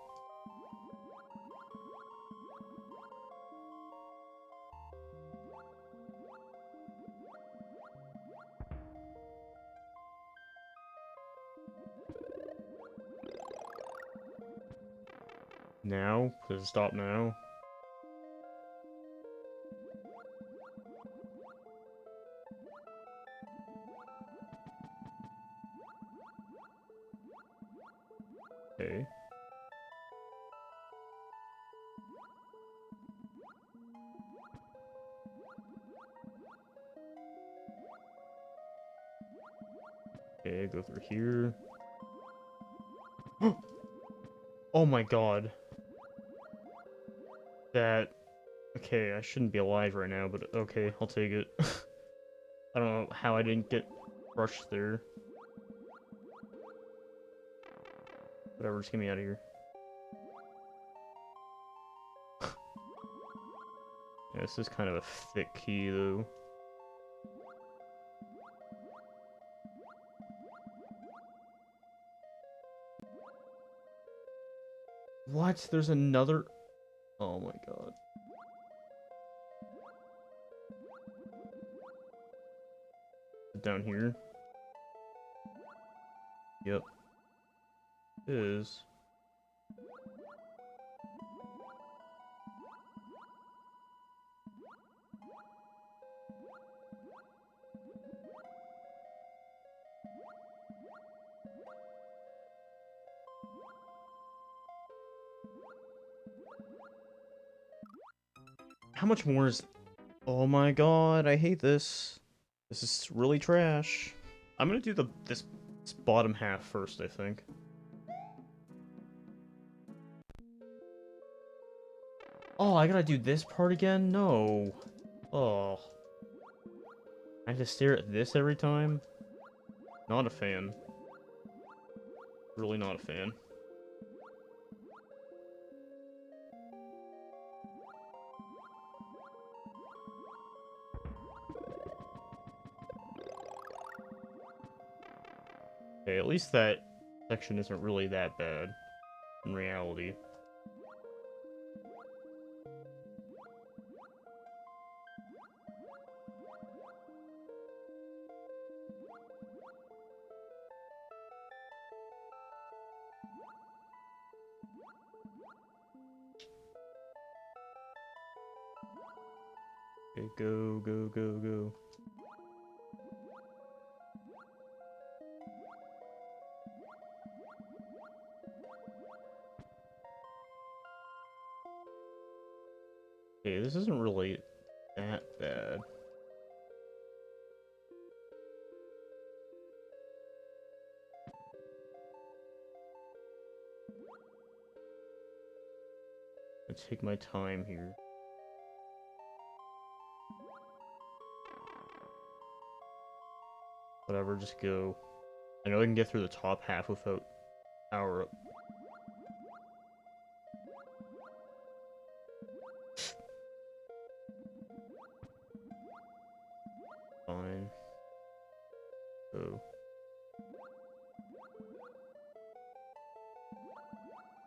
Now? Does it stop now? Okay. Okay, go through here. Oh my god. That... Okay, I shouldn't be alive right now, but okay, I'll take it. I don't know how I didn't get crushed there. Whatever, just get me out of here. Yeah, this is kind of a thick key, though. What? There's another... Oh my god. Down here? Yep. It is. How much more is... Oh my god, I hate this. This is really trash. I'm gonna do this bottom half first, I think. Oh, I gotta do this part again? No. Oh. I have to stare at this every time? Not a fan. Really not a fan. Okay, at least that section isn't really that bad in reality. Okay, go, go, go, go. Okay, this isn't really that bad. I take my time here. Whatever, just go. I know I can get through the top half without power up. Fine. Go.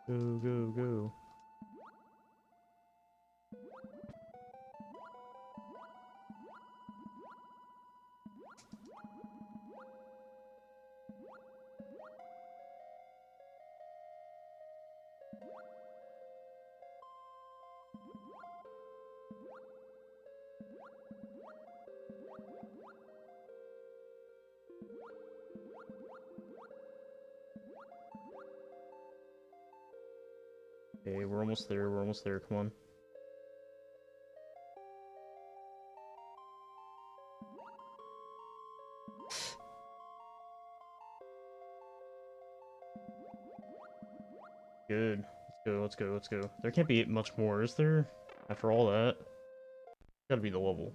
Go, go, go. Okay, we're almost there, come on. Good. Let's go, let's go, let's go. There can't be much more, is there? After all that. Gotta be the level.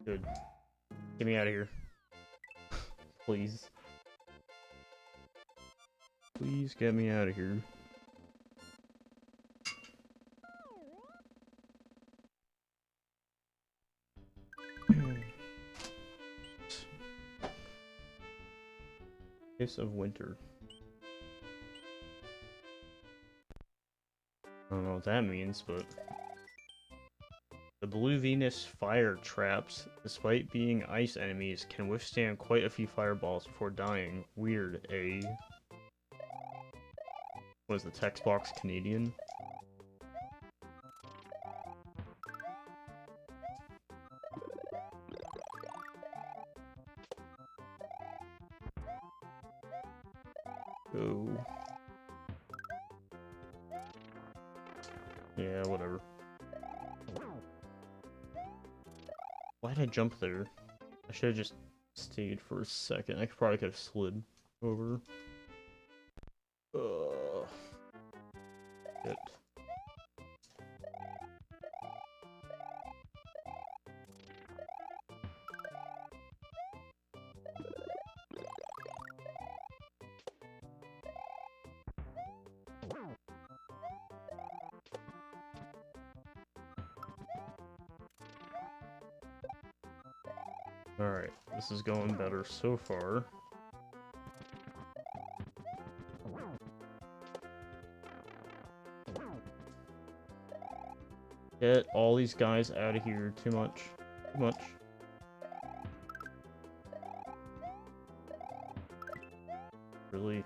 Good. Get me out of here. Please. Please get me out of here. Kiss of Winter. I don't know what that means, but... The Blue Venus fire traps, despite being ice enemies, can withstand quite a few fireballs before dying. Weird, eh? Was the text box Canadian? Go. Yeah, whatever. Why did I jump there? I should have just stayed for a second. I probably could have slid over. Shit. Alright, this is going better so far. Get all these guys out of here. Too much. Too much. Really?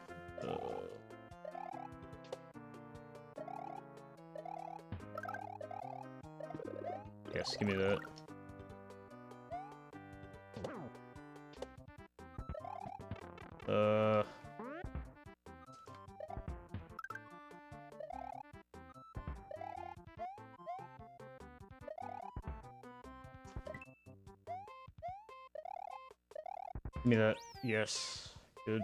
Yes, give me that. Give me that. Yes. Good.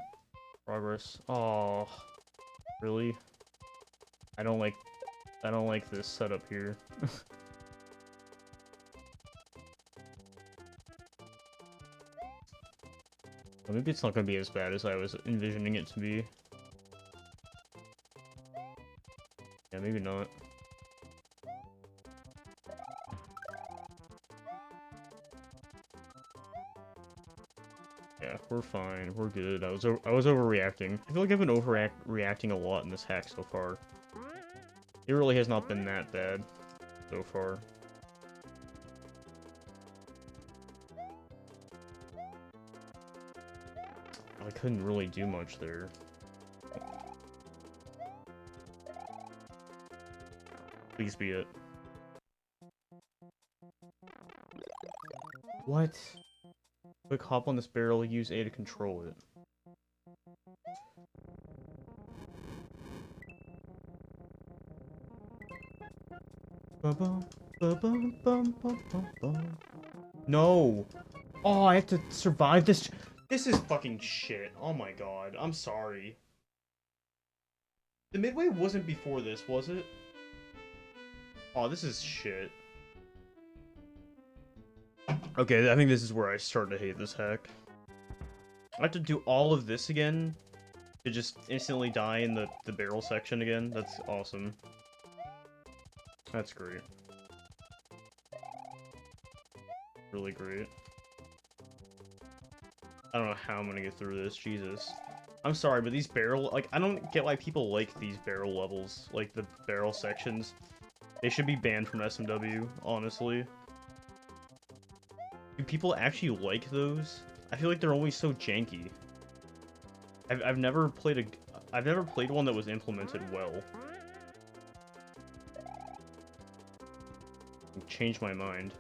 Progress. Oh, really? I don't like this setup here. Well, maybe it's not gonna be as bad as I was envisioning it to be. Yeah, maybe not. Yeah, we're fine. We're good. I was overreacting. I feel like I've been overreacting a lot in this hack so far. It really has not been that bad so far. I couldn't really do much there. Please be it. What? Quick hop on this barrel, use A to control it. No! Oh, I have to survive this. This is fucking shit. Oh my god. I'm sorry. The midway wasn't before this, was it? Oh, this is shit. Okay, I think this is where I start to hate this hack. I have to do all of this again to just instantly die in the barrel section again. That's awesome. That's great. Really great. I don't know how I'm gonna get through this, Jesus. I'm sorry, but these barrel, like, I don't get why people like these barrel levels, like the barrel sections. They should be banned from SMW, honestly. Do people actually like those? I feel like they're always so janky. I've never played one that was implemented well. Changed my mind.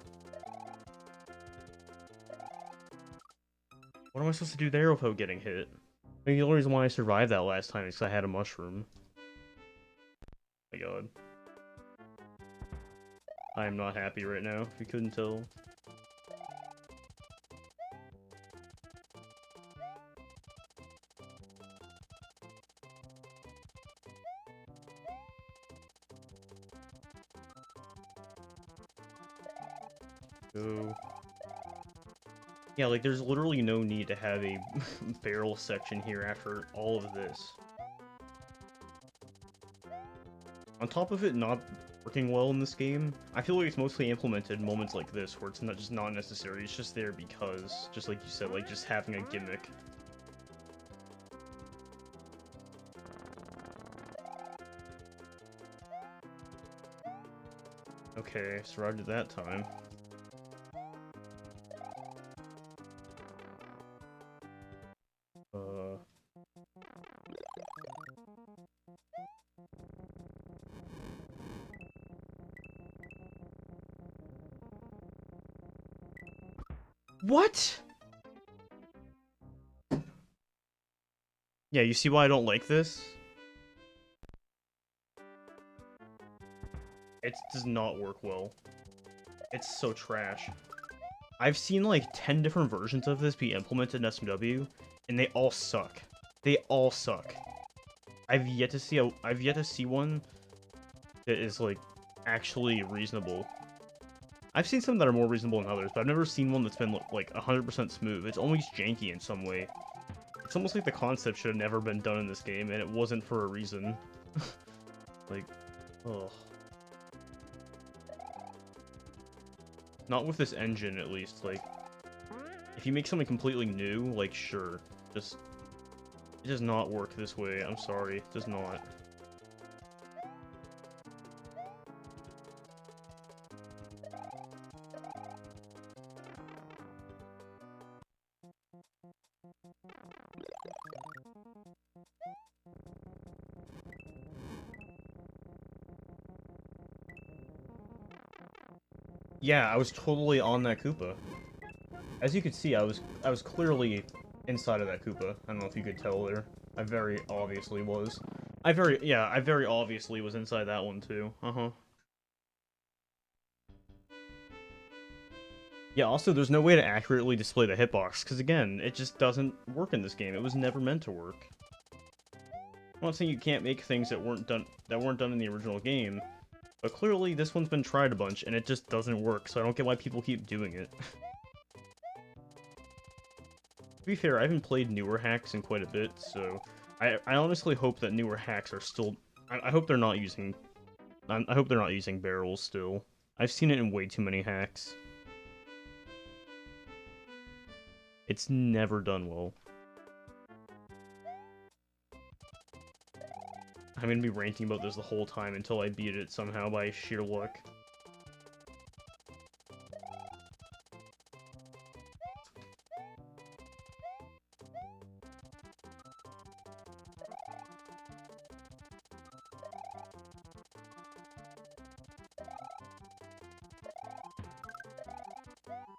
What am I supposed to do there without getting hit? Maybe the only reason why I survived that last time is because I had a mushroom. Oh my god. I am not happy right now, if you couldn't tell. Go. Yeah, like, there's literally no need to have a barrel section here after all of this. On top of it not working well in this game, I feel like it's mostly implemented moments like this, where it's not just not necessary, it's just there because, just like you said, like, just having a gimmick. Okay, survived it that time. What? Yeah, you see why I don't like this? It does not work well. It's so trash. I've seen like 10 different versions of this be implemented in SMW, and they all suck. They all suck. I've yet to see one that is like actually reasonable. I've seen some that are more reasonable than others, but I've never seen one that's been like 100% smooth. It's always janky in some way. It's almost like the concept should have never been done in this game, and it wasn't for a reason. Like, ugh. Not with this engine, at least. Like, If you make something completely new, like, sure. Just... It does not work this way. I'm sorry. It does not. Yeah, I was totally on that Koopa. As you could see, I was clearly inside of that Koopa. I don't know if you could tell there. I very obviously was. I very obviously was inside that one too. Uh-huh. Yeah, also there's no way to accurately display the hitbox, because again, it just doesn't work in this game. It was never meant to work. I'm not saying you can't make things that weren't done in the original game, but clearly this one's been tried a bunch and it just doesn't work, so I don't get why people keep doing it. To be fair, I haven't played newer hacks in quite a bit, so I honestly hope that newer hacks are still... I hope they're not using... I hope they're not using barrels still. I've seen it in way too many hacks. It's never done well. I'm gonna be ranting about this the whole time until I beat it somehow by sheer luck.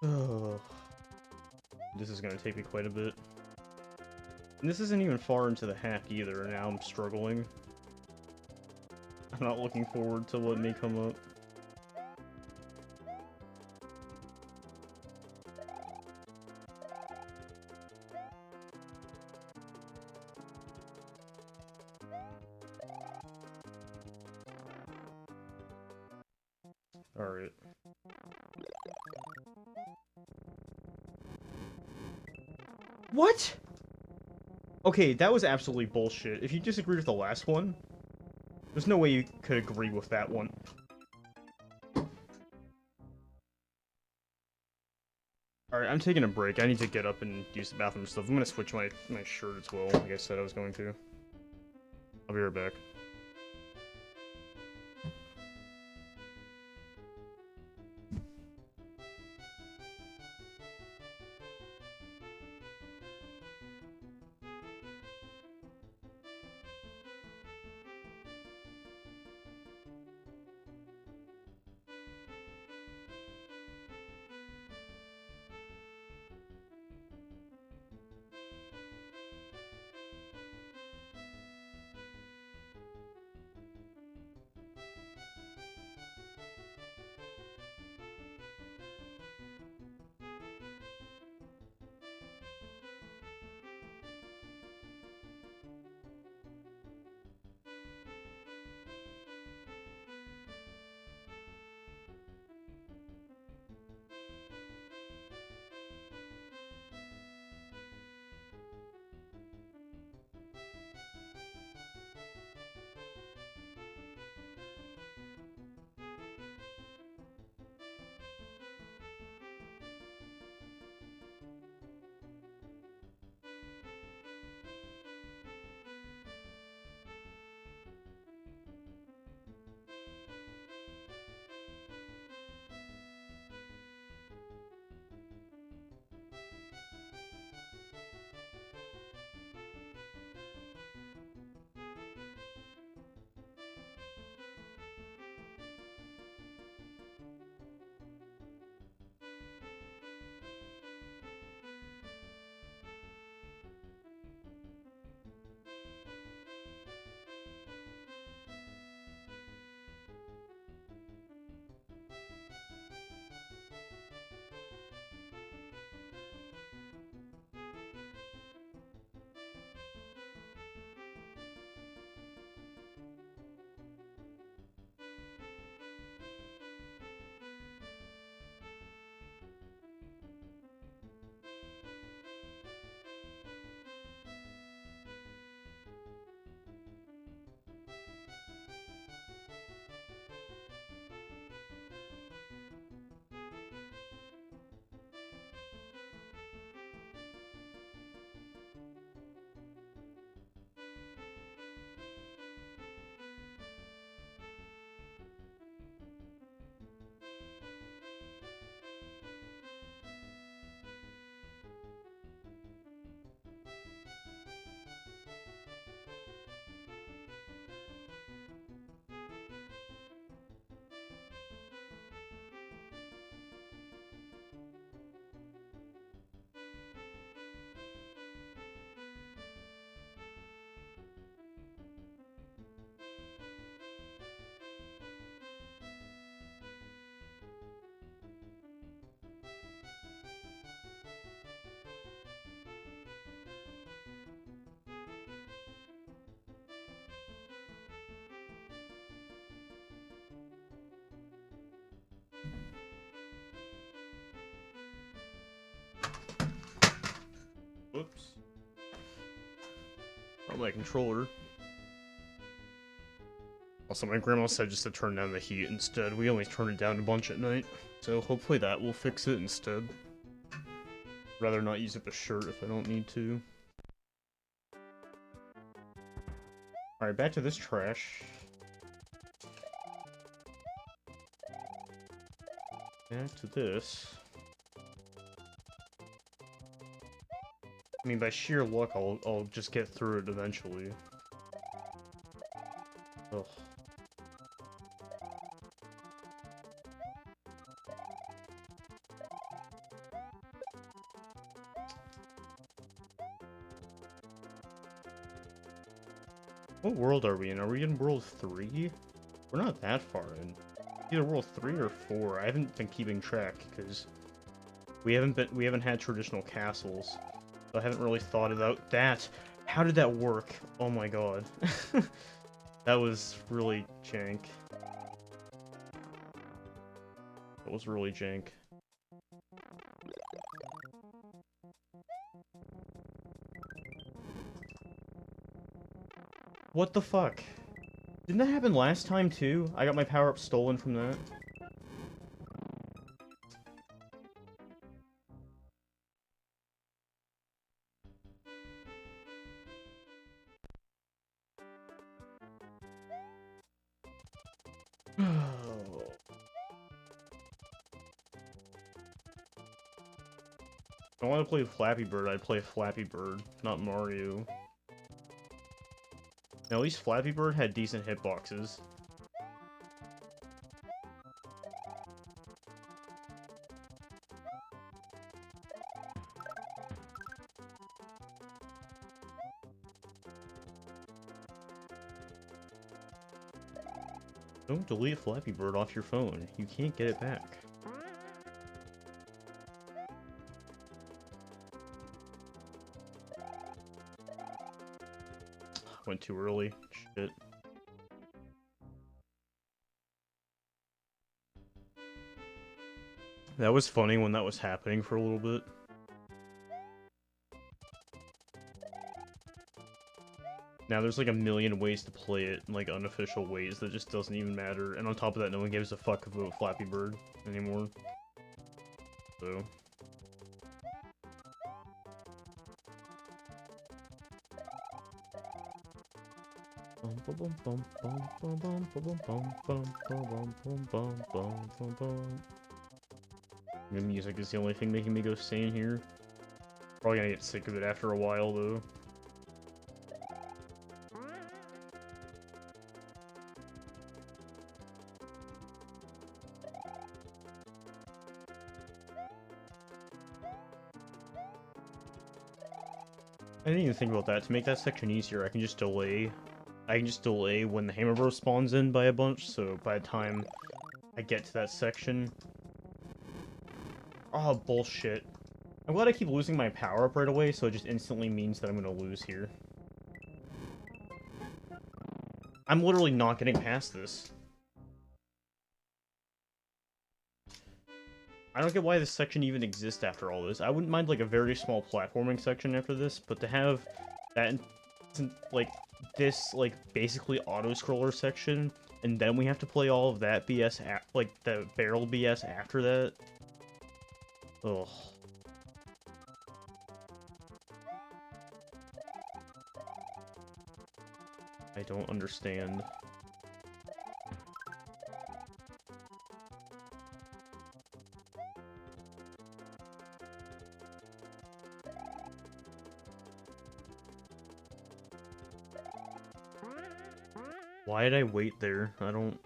Oh, this is gonna take me quite a bit. And this isn't even far into the hack either, and now I'm struggling. I'm not looking forward to what may come up. Alright. What? Okay, that was absolutely bullshit. If you disagree with the last one, there's no way you could agree with that one. Alright, I'm taking a break. I need to get up and use the bathroom and stuff. I'm gonna switch my shirt as well, like I said I was going to. I'll be right back. Oops. Oh, my controller. Also, my grandma said just to turn down the heat instead. We only turn it down a bunch at night. So hopefully that will fix it instead. Rather not use up a shirt if I don't need to. Alright, back to this trash. Back to this. I mean, by sheer luck, I'll just get through it eventually. Ugh. What world are we in? Are we in World 3? We're not that far in. Either World 3 or 4. I haven't been keeping track because we haven't had traditional castles. So I haven't really thought about that. How did that work? Oh my god. That was really jank. That was really jank. What the fuck? Didn't that happen last time too? I got my power-up stolen from that. If I want to play Flappy Bird, I'd play Flappy Bird, not Mario. Now, at least Flappy Bird had decent hitboxes. Don't delete Flappy Bird off your phone. You can't get it back. Went too early. Shit. That was funny when that was happening for a little bit. Now there's like a million ways to play it, like unofficial ways that just doesn't even matter. And on top of that, no one gives a fuck about Flappy Bird anymore. So... The music is the only thing making me go sane here. Probably gonna get sick of it after a while, though. I didn't even think about that. To make that section easier, I can just delay when the Hammer Bros spawns in by a bunch, so by the time I get to that section... Oh, bullshit. I'm glad I keep losing my power-up right away, so it just instantly means that I'm gonna lose here. I'm literally not getting past this. I don't get why this section even exists after all this. I wouldn't mind, like, a very small platforming section after this, but to have that, like, this, like, basically auto-scroller section, and then we have to play all of that BS, like, the barrel BS after that. Ugh. I don't understand. Why did I wait there? I don't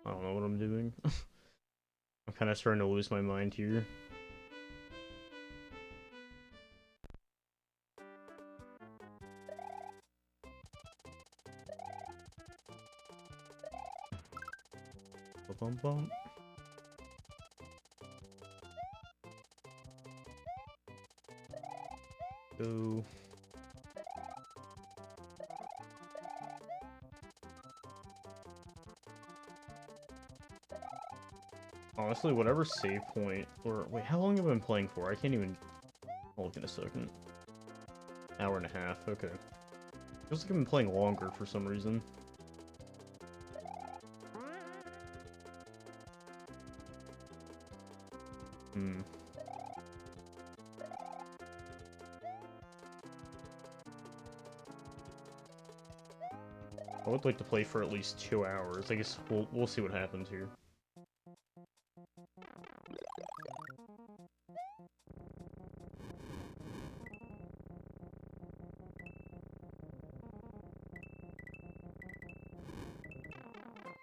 know what I'm doing. I'm kind of starting to lose my mind here. Bum bum. Go. Honestly, whatever save point, or wait, how long have I been playing for? I can't even... Hold on a second. Hour and a half, okay. Feels like I've been playing longer for some reason. Hmm. I would like to play for at least 2 hours. I guess we'll see what happens here.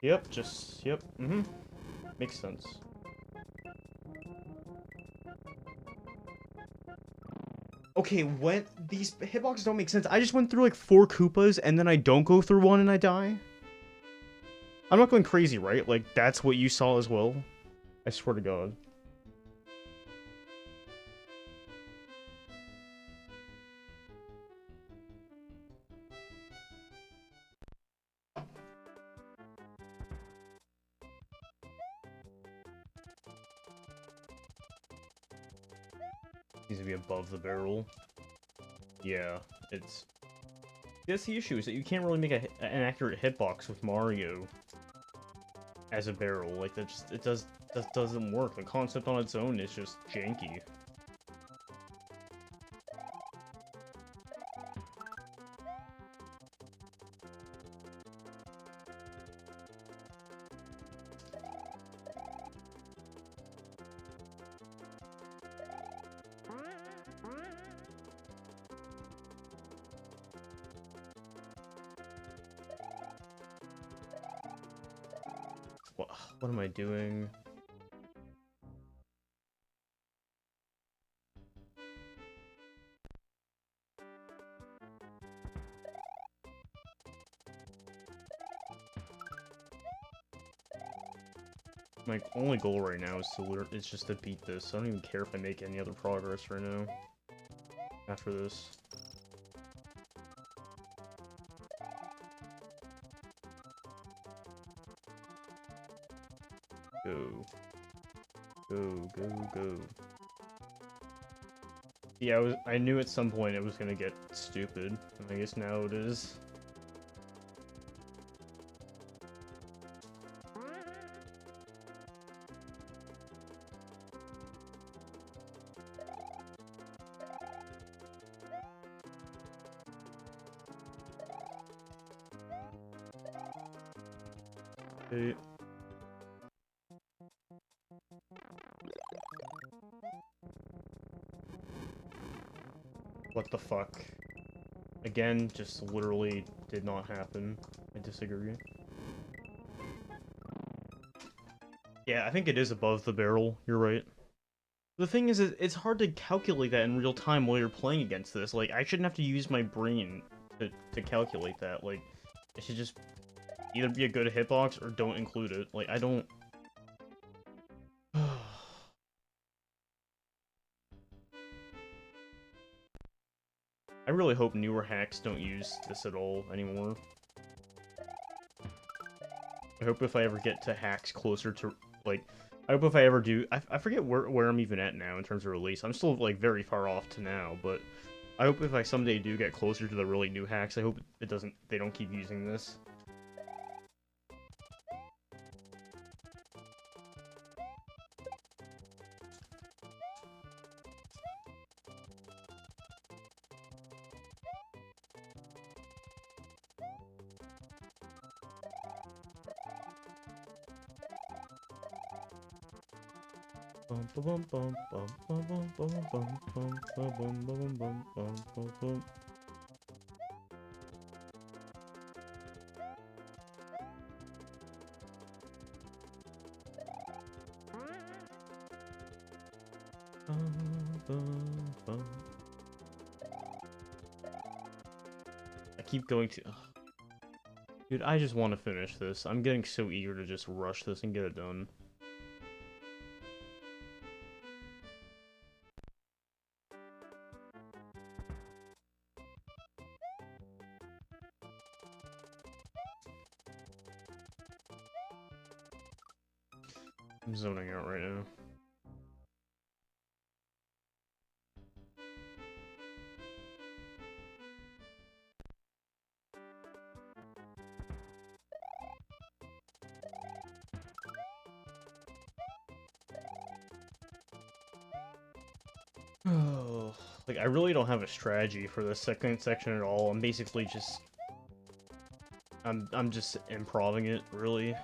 Yep, yep, makes sense. Okay, when these hitboxes don't make sense. I just went through like 4 Koopas and then I don't go through one and I die. I'm not going crazy, right? Like, that's what you saw as well? I swear to God. Needs to be above the barrel. Yeah, it's... That's the issue, is that you can't really make an accurate hitbox with Mario as a barrel. Like, that just, that doesn't work. The concept on its own is just janky. What am I doing? My only goal right now is just to beat this. I don't even care if I make any other progress right now. After this. Go. Go, go, go. Yeah, I knew at some point it was gonna get stupid, and I guess now it is. Okay. What the fuck? Again, just literally did not happen. I disagree. Yeah, I think it is above the barrel. You're right. The thing is, it's hard to calculate that in real time while you're playing against this. Like, I shouldn't have to use my brain to calculate that. Like, it should just either be a good hitbox or don't include it. Like, I don't... I really hope newer hacks don't use this at all anymore. I hope if I ever get to hacks closer to, like... I hope if I ever do... I forget where I'm even at now in terms of release. I'm still, like, very far off to now, but... I hope if I someday do get closer to the really new hacks, I hope they don't keep using this. I keep going to... Ugh. Dude, I just want to finish this. I'm getting so eager to just rush this and get it done. I'm zoning out right now. Oh, like I really don't have a strategy for the second section at all. I'm basically just I'm just improvising it, really.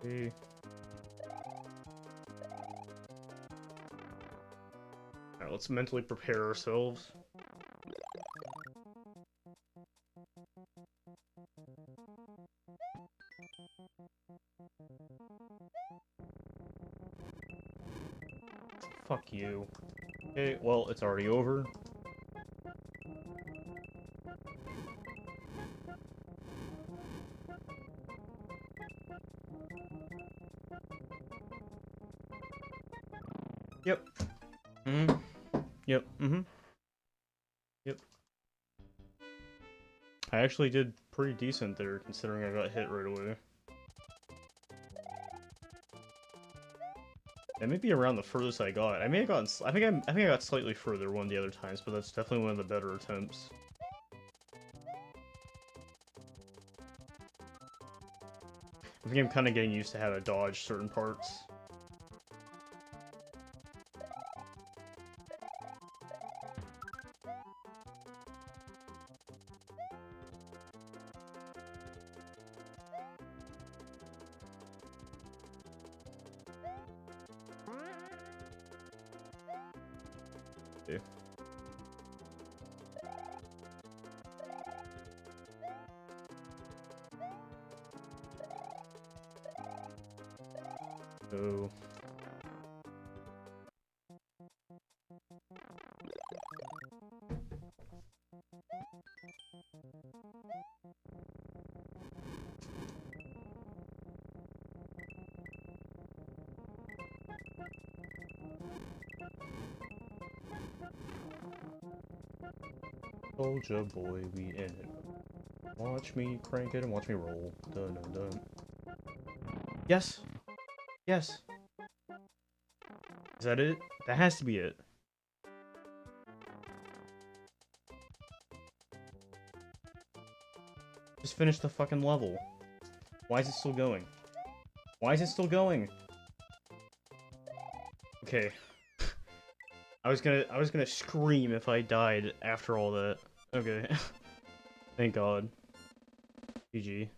Okay. Alright, let's mentally prepare ourselves. Fuck you. Okay, well, it's already over. Yep. Yep. Yep. I actually did pretty decent there, considering I got hit right away. That may be around the furthest I got. I may have gotten. I think I got slightly further one of the other times, but that's definitely one of the better attempts. I think I'm kind of getting used to how to dodge certain parts. Okay. So... Soldier boy, we in it. Watch me crank it and watch me roll. Dun dun dun. Yes! Yes! Is that it? That has to be it. Just finish the fucking level. Why is it still going? Why is it still going? Okay. I was gonna scream if I died after all that. Okay. Thank God. GG.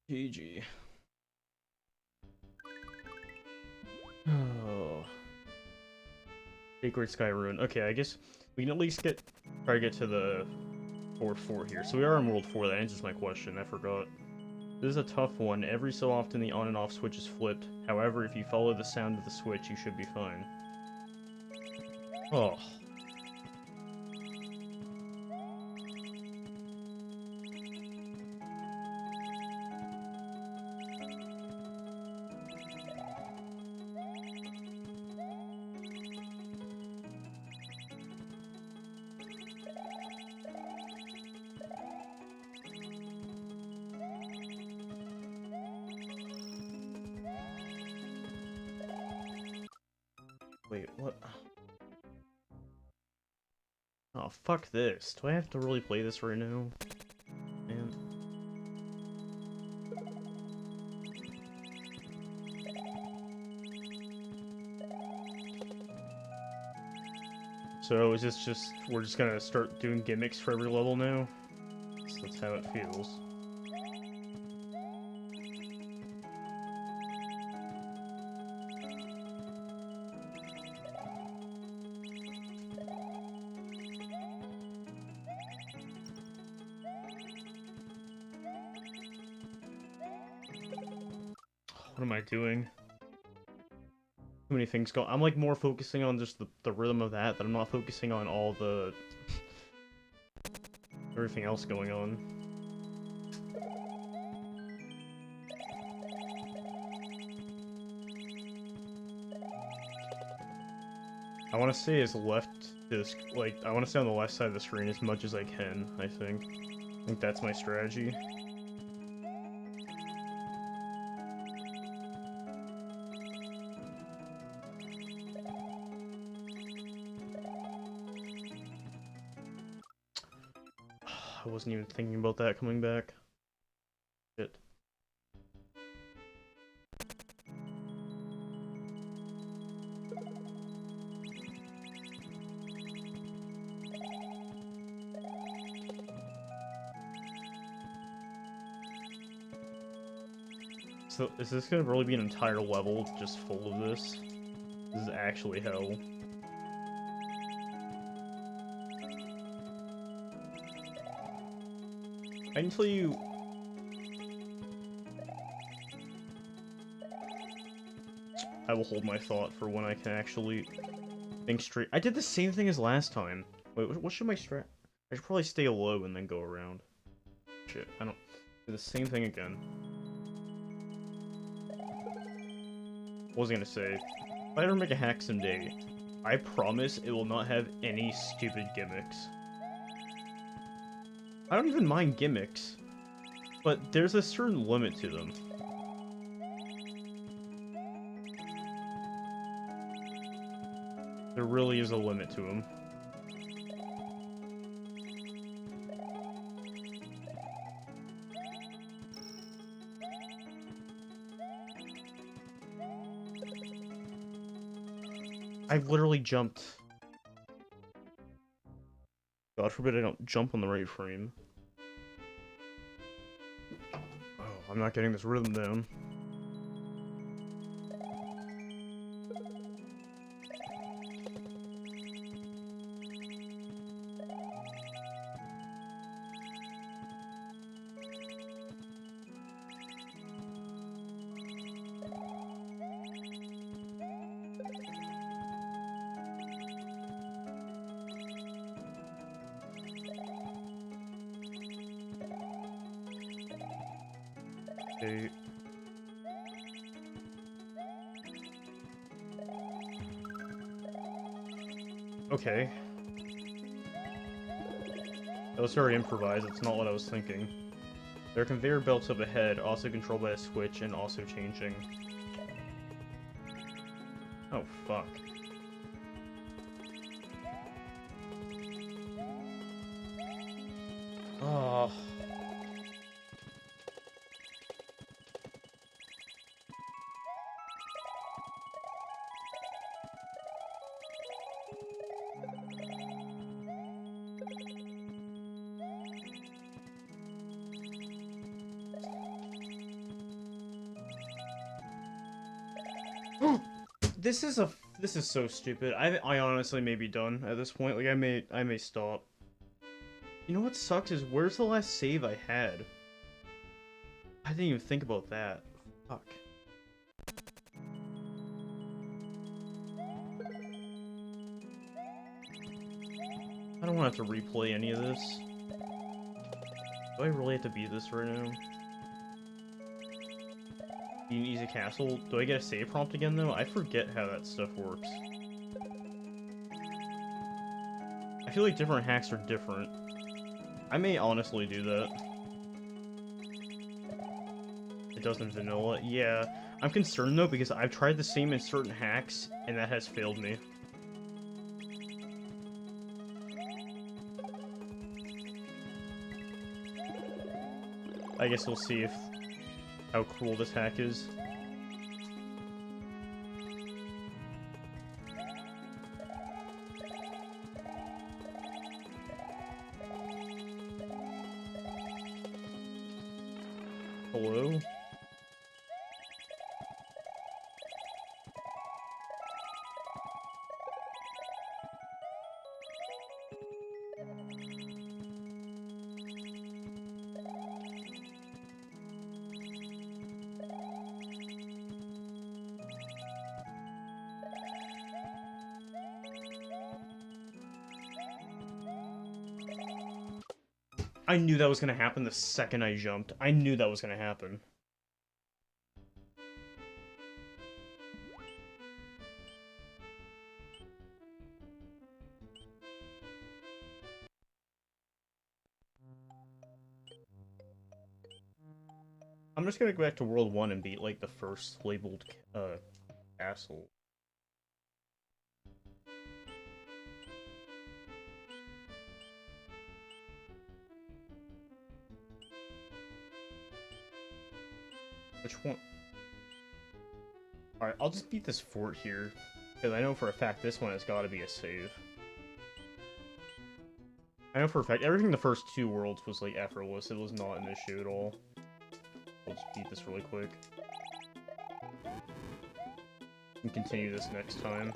GG. Oh. Sacred Sky Rune. Okay, I guess we can at least try to get to the fourth fort here. So we are in World 4, that answers my question, I forgot. This is a tough one. Every so often the on and off switch is flipped. However, if you follow the sound of the switch, you should be fine. Oh. Wait, what? Oh, fuck this. Do I have to really play this right now? Man. So is this just, we're just gonna start doing gimmicks for every level now? So that's how it feels. What am I doing? Too many things going. I'm like more focusing on just the rhythm of that I'm not focusing on all the everything else going on. I want to say his left this, like, I want to stay on the left side of the screen as much as I can, I think. I think that's my strategy. I wasn't even thinking about that coming back. Shit. So, is this gonna really be an entire level just full of this? This is actually hell. I can tell you... I will hold my thought for when I can actually think straight. I did the same thing as last time. Wait, what should my strat... I should probably stay low and then go around. Shit, I don't... do the same thing again. What was I gonna say? If I ever make a hack someday, I promise it will not have any stupid gimmicks. I don't even mind gimmicks, but there's a certain limit to them. There really is a limit to them. I've literally jumped. God forbid I don't jump on the right frame. Oh, I'm not getting this rhythm down. Okay. Okay. That was very improvised, it's not what I was thinking. There are conveyor belts up ahead, also controlled by a switch and also changing. Oh, fuck. Oh. This is so stupid. I honestly may be done at this point. Like I may stop. You know what sucks is where's the last save I had? I didn't even think about that. Fuck. I don't want to have to replay any of this. Do I really have to beat this right now? Beat an easy castle? Do I get a save prompt again though? I forget how that stuff works. I feel like different hacks are different. I may honestly do that. It does in vanilla? Yeah. I'm concerned though because I've tried the same in certain hacks and that has failed me. I guess we'll see if how cool this hack is. Hello? I knew that was gonna happen the second I jumped. I knew that was gonna happen. I'm just gonna go back to World 1 and beat, like, the first labeled, castle. Which one? Alright, I'll just beat this fort here, because I know for a fact this one has got to be a save. I know for a fact everything in the first two worlds was, like, effortless. It was not an issue at all. I'll just beat this really quick. And continue this next time.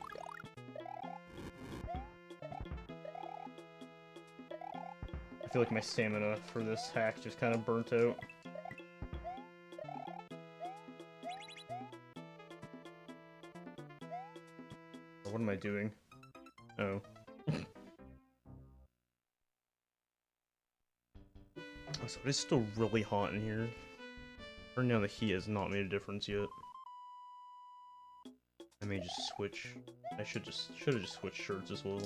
I feel like my stamina for this hack just kind of burnt out. What am I doing? Oh. So it is still really hot in here. Turning down the heat has not made a difference yet. I may just switch. I should have just switched shirts as well.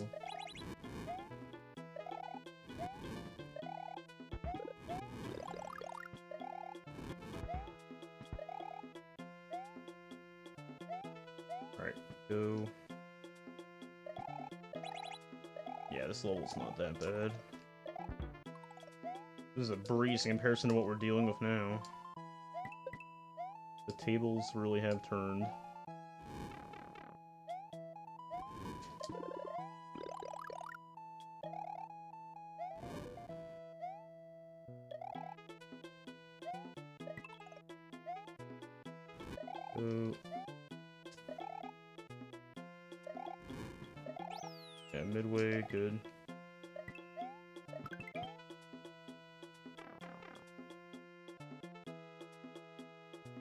Alright, go. Yeah, this level's not that bad. This is a breeze in comparison to what we're dealing with now. The tables really have turned. Yeah, midway, good.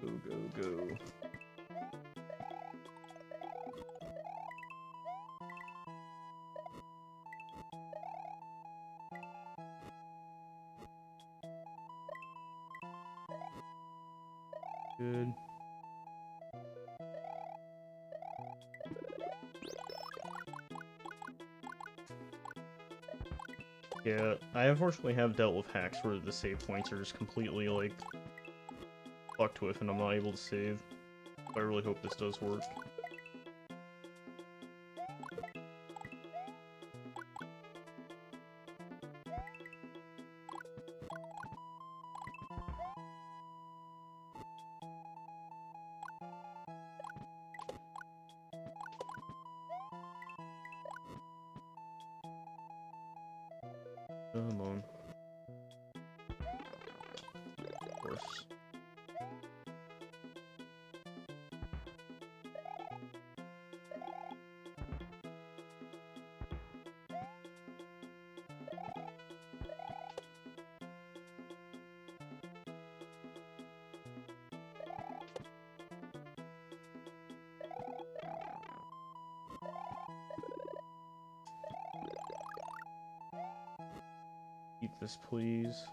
Go, go, go. Good. Yeah, I unfortunately have dealt with hacks where the save points are just completely, like, fucked with and I'm not able to save. I really hope this does work. Come on. Of course. Eat this, please.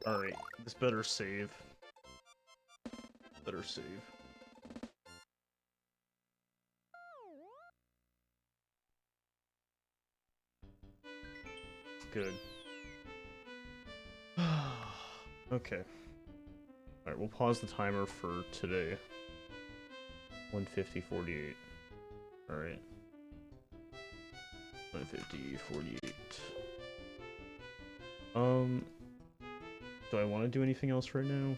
Alright, this better save. Better save. Good. Okay. Alright, we'll pause the timer for today. 150:48. Alright. 150:48. Do I want to do anything else right now?